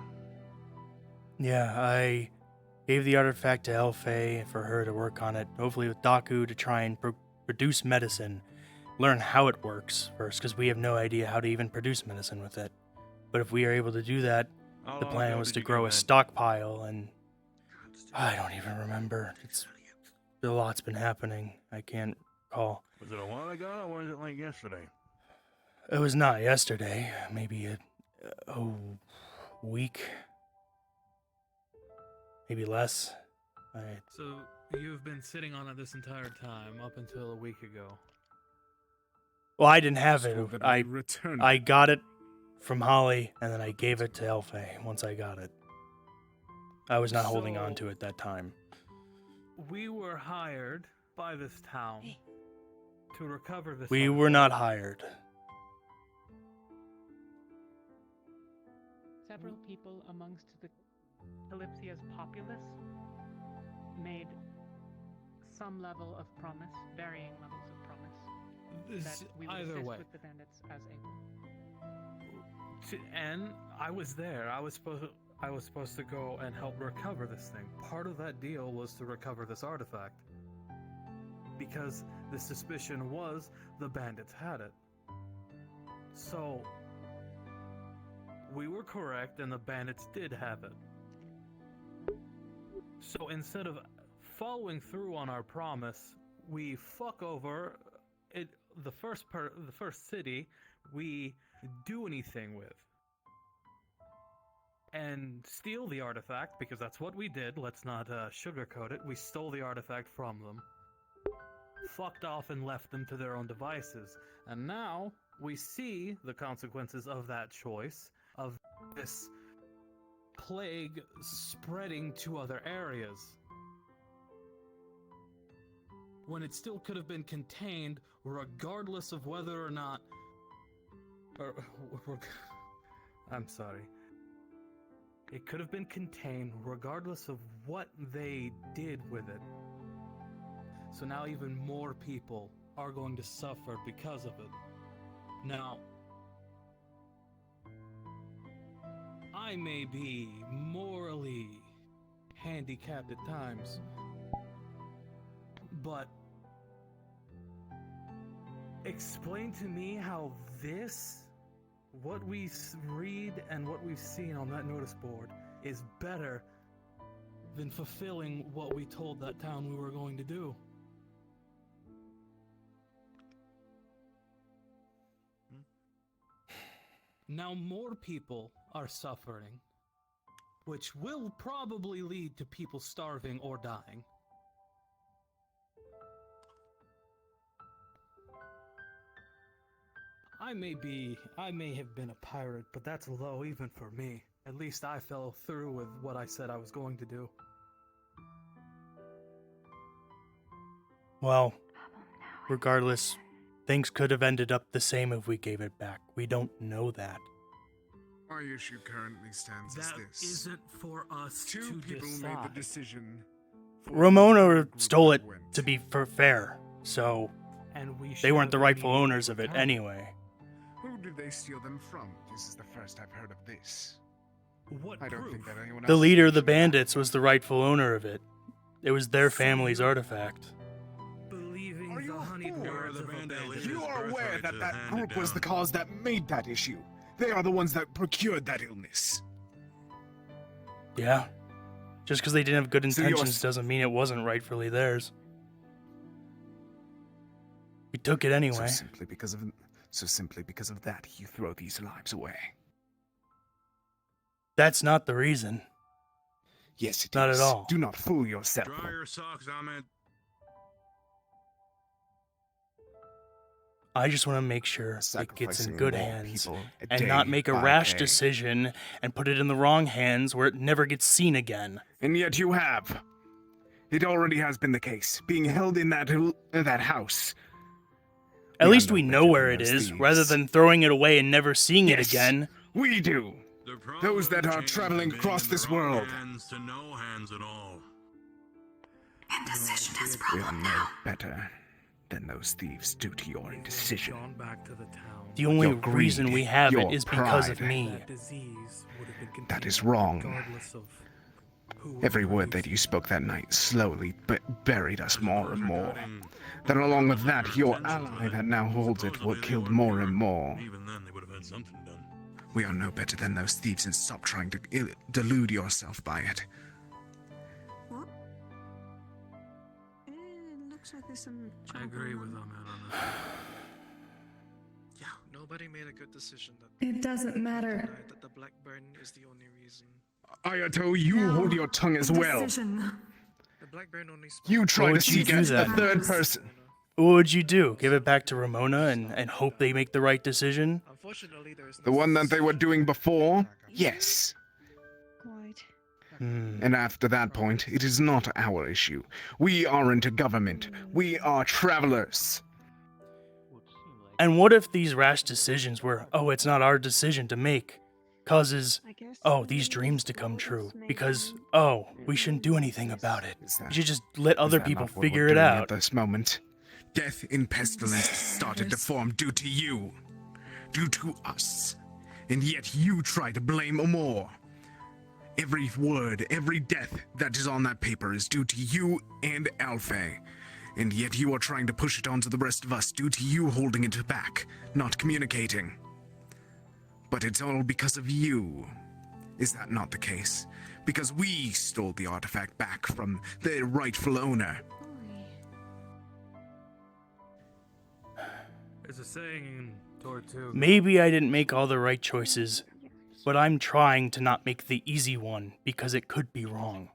Yeah, I gave the artifact to Elfay for her to work on it, hopefully with Daku to try and produce medicine. Learn how it works first, because we have no idea how to even produce medicine with it. But if we are able to do that, How the long plan ago was did to you grow get a that? stockpile, and I don't even remember. A lot's been happening. I can't recall. Was it a while ago, or was it like yesterday? It was not yesterday. Maybe a week. Maybe less. So you've been sitting on it this entire time, up until a week ago. Well, I didn't have it. So that I we returned I it. got it from Holly, and then I gave it to Elfay once I got it. I was not holding on to it that time. We were hired by this town to recover this. We were not hired. Several people amongst the Kalypsia's populace made some level of promise, varying levels of promise, that we would either assist way. with the bandits as able. And I was there. I was supposed to go and help recover this thing. Part of that deal was to recover this artifact, because the suspicion was the bandits had it. So we were correct, and the bandits did have it. So instead of following through on our promise, we fuck over it. The first city we do anything with, and steal the artifact, because that's what we did. Let's not sugarcoat it. We stole the artifact from them, fucked off and left them to their own devices. And now we see the consequences of that choice, of this plague spreading to other areas. When it still could have been contained, regardless of whether or not... I'm sorry. It could have been contained regardless of what they did with it. So now even more people are going to suffer because of it. Now, I may be morally handicapped at times, but explain to me how this, what we read and what we've seen on that notice board, is better than fulfilling what we told that town we were going to do. Now more people are suffering, which will probably lead to people starving or dying. I may have been a pirate, but that's low even for me. At least I fell through with what I said I was going to do. Well, regardless, things could have ended up the same if we gave it back. We don't know that. Our issue currently stands as That this. isn't for us Two to people decide. made the decision. Ramona stole it to be fair, so And we they weren't the showed rightful immediate owners of it return. anyway. Who did they steal them from? This is the first I've heard of this. What I don't think that anyone else The has leader of the mentioned that. bandits was the rightful owner of it. It was their family's artifact. Believing Are you the a honeyed fool? words of a bandit. You are aware that that group was the cause that made that issue. They are the ones that procured that illness. Yeah. Just because they didn't have good So you're intentions doesn't mean it wasn't rightfully theirs. We took it anyway. So simply because of that, you throw these lives away. That's not the reason. Yes, it Not is. at all. Do not fool yourself. Dry your socks, Ahmed. I just want to make sure it gets Sacrificing in good more hands people a and not day make a by rash day. decision and put it in the wrong hands where it never gets seen again. And yet you have. It already has been the case, being held in that house. At We least are no we better know than where it those is, thieves. rather than throwing it away and never seeing it Yes, again. We do. Those that are traveling across this world. Hands to no hands at all. Indecision is We are no better than those thieves due to your indecision. Gone back to the town. The only Your greed, reason we have it your is because of pride. me. That disease would have been That is contained wrong. regardless of who Every was word that you spoke that night slowly buried us more and more. Then along with that, your ally that now holds it were killed more and more. Even then, they would have had something done. We are no better than those thieves, and stop trying to delude yourself by it. What? It looks like there's some I trouble agree going with on. Ahmed on this. Yeah, nobody made a good decision. That It doesn't matter. denied that the Blackburn is the only reason. Ayato, you hold your tongue as well. Decision. The Blackburn only spoke. You try to would you seek do a then? third person. What would you do? Give it back to Ramona and hope they make the right decision? Unfortunately, there is The one that they were doing before? Yes. Quite. And after that point, it is not our issue. We aren't a government. We are travelers. And what if these rash decisions were, oh, it's not our decision to make, causes, oh, these dreams to come true, because, oh, we shouldn't do anything about it. We should just let other Is that people not what figure we're it doing out. At this moment, death in pestilence started to form due to you, due to us, and yet you try to blame more. Every word, every death that is on that paper is due to you and Alfei, and yet you are trying to push it onto the rest of us due to you holding it back, not communicating. But it's all because of you. Is that not the case? Because we stole the artifact back from the rightful owner. There's a saying in Tortu. Maybe I didn't make all the right choices, but I'm trying to not make the easy one because it could be wrong.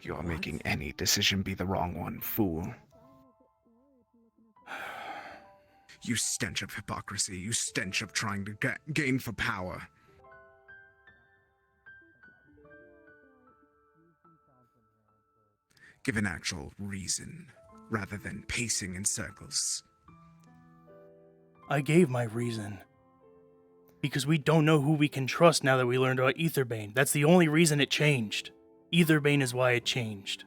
You're making any decision be the wrong one, fool. You stench of hypocrisy. You stench of trying to gain for power. Give an actual reason, rather than pacing in circles. I gave my reason. Because we don't know who we can trust now that we learned about Aetherbane. That's the only reason it changed. Aetherbane is why it changed.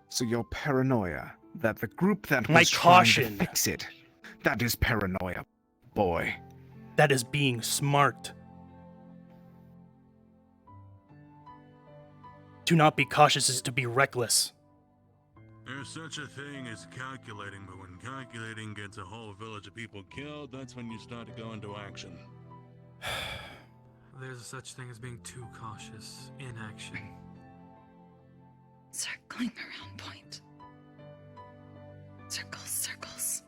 So your paranoia that the group that My was trying to caution. fix it, that is paranoia, boy. That is being smart. To not be cautious is to be reckless. There's such a thing as calculating, but when calculating gets a whole village of people killed, that's when you start to go into action. There's such thing as being too cautious in action. Circling around point. Circles, circles.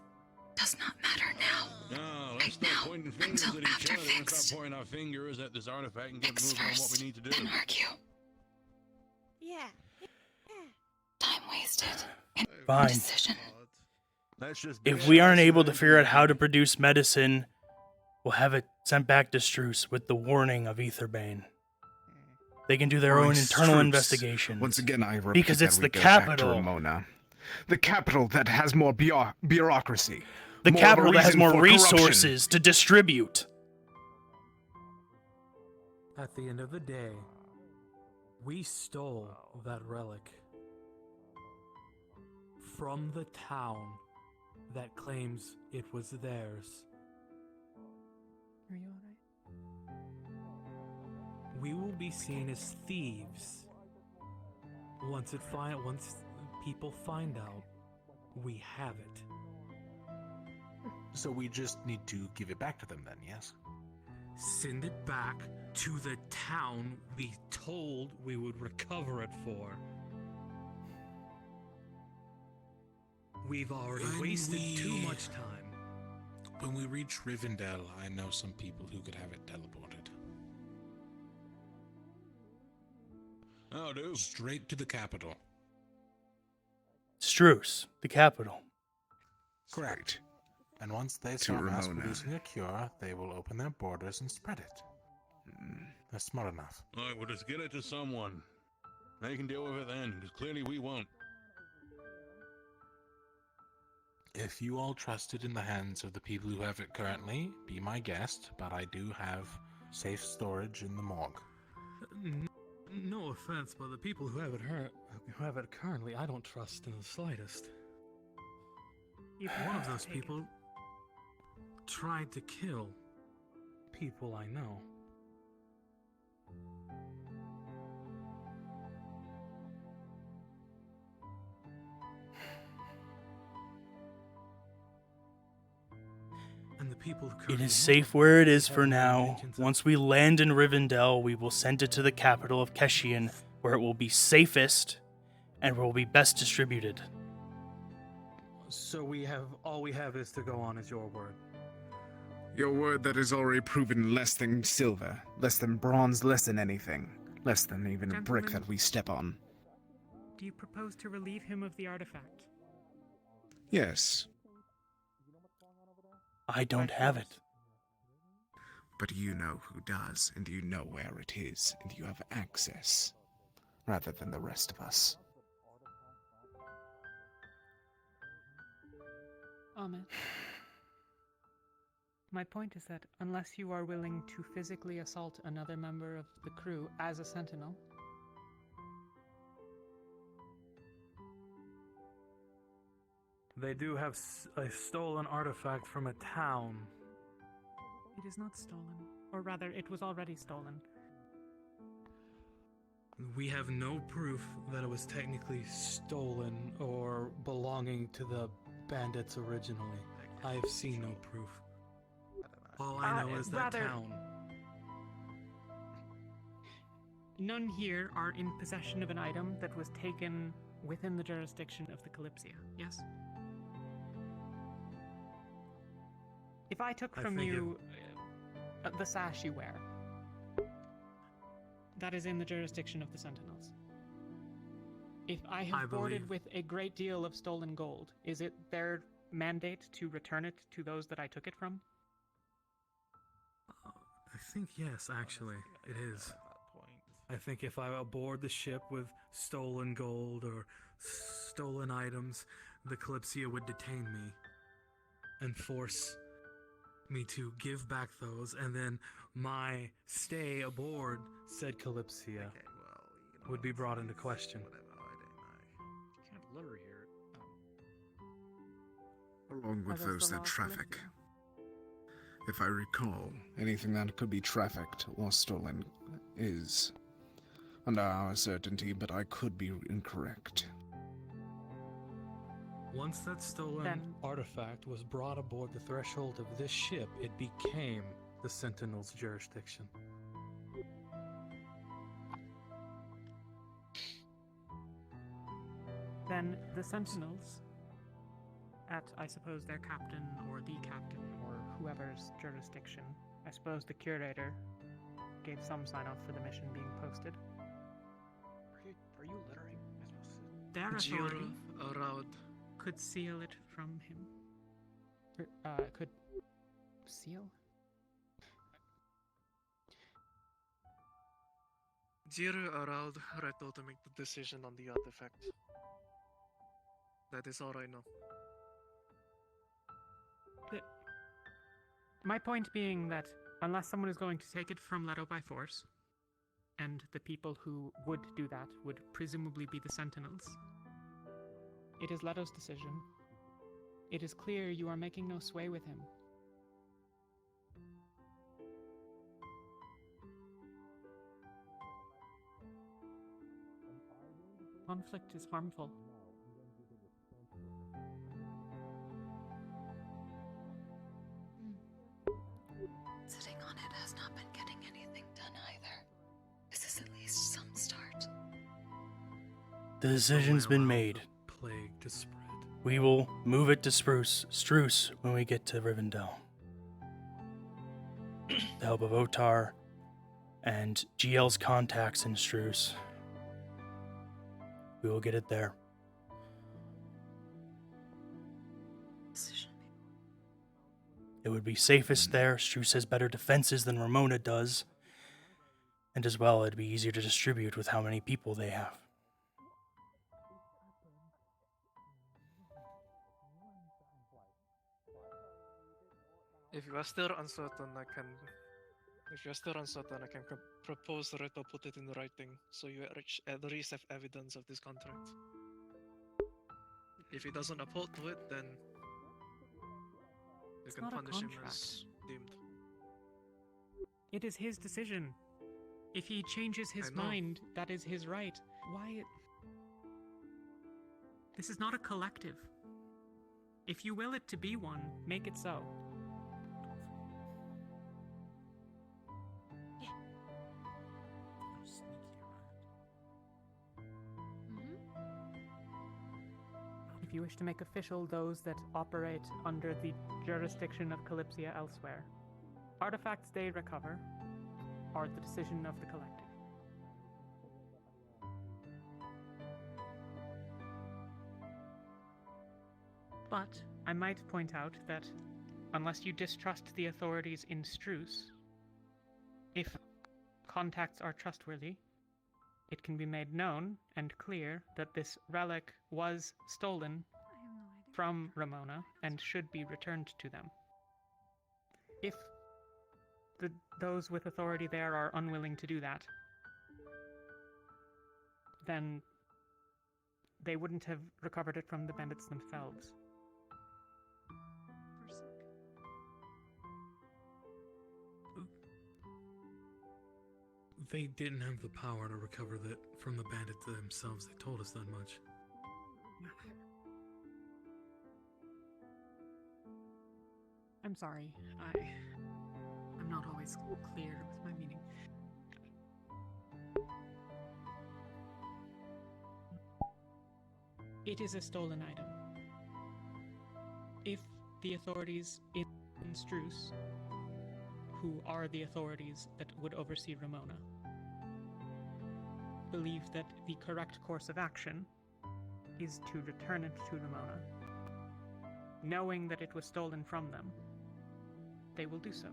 Does not matter now. No, let's stop pointing fingers at each other. Let's stop pointing our fingers at this artifact and get moving on what we need to do. Then argue. Yeah. Time wasted. Fine. Decision. If we aren't able to figure out how to produce medicine, we'll have it sent back to Struce with the warning of Aetherbane. They can do their Why own internal Struce? investigation. Once again, I repeat because it's that we the go back to capital. Ramona. The capital that has more bureaucracy. The More of a capital that has reason more for corruption. resources to distribute. At the end of the day, we stole that relic from the town that claims it was theirs. Are you alright? We will be seen as thieves. Once people find out, we have it. So we just need to give it back to them then, yes? Send it back to the town we told we would recover it for. We've already wasted too much time. When we reach Rivendell, I know some people who could have it teleported. Oh, dude. Straight to the capital. Struce, the capital. Correct. And once they To start mass Ramona. producing a cure, they will open their borders and spread it. They're smart enough. Alright, we'll just get it to someone. They can deal with it then, because clearly we won't. If you all trust it in the hands of the people who have it currently, be my guest, but I do have safe storage in the morgue. No offense, but the people who have it currently, I don't trust in the slightest. If one of those people tried to kill people I know. And the people who It is safe where it is for now. Once we land in Rivendell, we will send it to the capital of Keshian, where it will be safest and will be best distributed. So all we have is to go on is your word. Your word that is already proven less than silver, less than bronze, less than anything, less than even a brick Gentlemen. that we step on. Do you propose to relieve him of the artifact? Yes, I don't have it. but you know who does, and you know where it is, and you have access, rather than the rest of us. Ahmed. My point is that unless you are willing to physically assault another member of the crew as a sentinel, They do have a stolen artifact from a town. it is not stolen. Or rather, it was already stolen. We have no proof that it was technically stolen or belonging to the bandits originally. I have seen no proof. All I know is that rather- town. None here are in possession of an item that was taken within the jurisdiction of the Kalypsia, yes? If I took I from think you the sash you wear, that is in the jurisdiction of the Sentinels. If I have boarded with a great deal of stolen gold, is it their mandate to return it to those that I took it from? I think yes, actually, it is. I think if I aboard the ship with stolen gold or stolen items, the Kalypsia would detain me and force me to give back those, and then my stay aboard said Kalypsia would be brought into question. You can't lure here. Along with Are those those the that laws, traffic. If I recall, anything that could be trafficked or stolen is under our certainty, but I could be incorrect. Once that stolen artifact was brought aboard the threshold of this ship, it became the Sentinel's jurisdiction. Then the Sentinels, at, I suppose, their captain or the captain or whoever's jurisdiction, I suppose the curator gave some sign-off for the mission being posted. Are you littering? Their Jiro, authority Arad. could seal it from him. Could seal? Jiro allowed Leto to make the decision on the artifact. That is all I know. My point being that unless someone is going to take it from Leto by force, and the people who would do that would presumably be the Sentinels, it is Leto's decision. It is clear you are making no sway with him. Conflict is harmful. Sitting on it has not been getting anything done either. This is at least some start. The decision's been made. Plague to spread. We will move it to Struce when we get to Rivendell. The help of Otar and GL's contacts in Struce. We will get it there. It would be safest there. Struce has better defenses than Ramona does. And as well, it'd be easier to distribute with how many people they have. If you are still uncertain, I can. If you are still uncertain, I can propose Leto put it in writing, so you at least have evidence of this contract. If he doesn't uphold to it, then you It's can not a punish him contract. as deemed. It is his decision. If he changes his I know. mind, that is his right. Why? This is not a collective. If you will it to be one, make it so. If you wish to make official those that operate under the jurisdiction of Kalypsia elsewhere, artifacts they recover are the decision of the collective. But I might point out that unless you distrust the authorities in Struce, if contacts are trustworthy, it can be made known and clear that this relic was stolen from Ramona and should be returned to them. If those with authority there are unwilling to do that, then they wouldn't have recovered it from the bandits themselves. They didn't have the power to recover that from the bandits themselves. They told us that much. I'm sorry. I'm not always clear with my meaning. It is a stolen item. If the authorities in Struce, who are the authorities that would oversee Ramona, believe that the correct course of action is to return it to Ramona. Knowing that it was stolen from them, they will do so.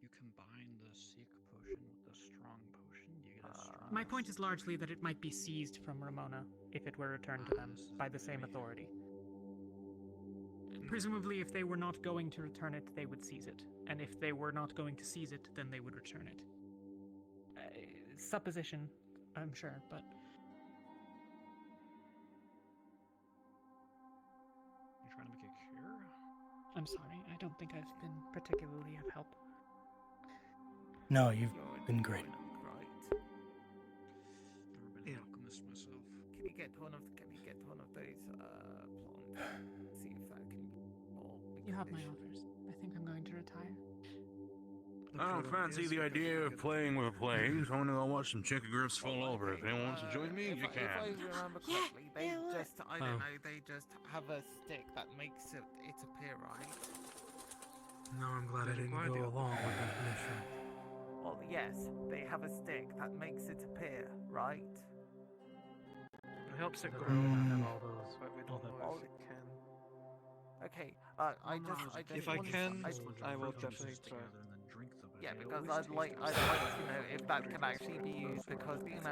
You combine the sick potion with the strong potion, you get a strong. My point is largely that it might be seized from Ramona if it were returned to them by the same authority. Presumably, if they were not going to return it, they would seize it. And if they were not going to seize it, then they would return it. Supposition, I'm sure, but... You're trying to make a cure? I'm sorry, I don't think I've been particularly of help. No, you've been great. Right. Never been an alchemist myself. Can you get one of those plants? See if that can be more. You have my offers. I think I'm going to retire. I don't fancy the idea of playing with flames. I'm gonna go watch some chicken grips fall over. If anyone wants to join me, you If I can. remember correctly, they just, I don't know, they just have a stick that makes it appear, right? No, I'm glad I didn't go along with that mission. Well, yes, they have a stick that makes it appear, right? It helps it grow. All those. But we don't know if it can. Okay, I just If I want to- can, I I will definitely try. Yeah, because I'd like to know if that can actually be used, because, you know,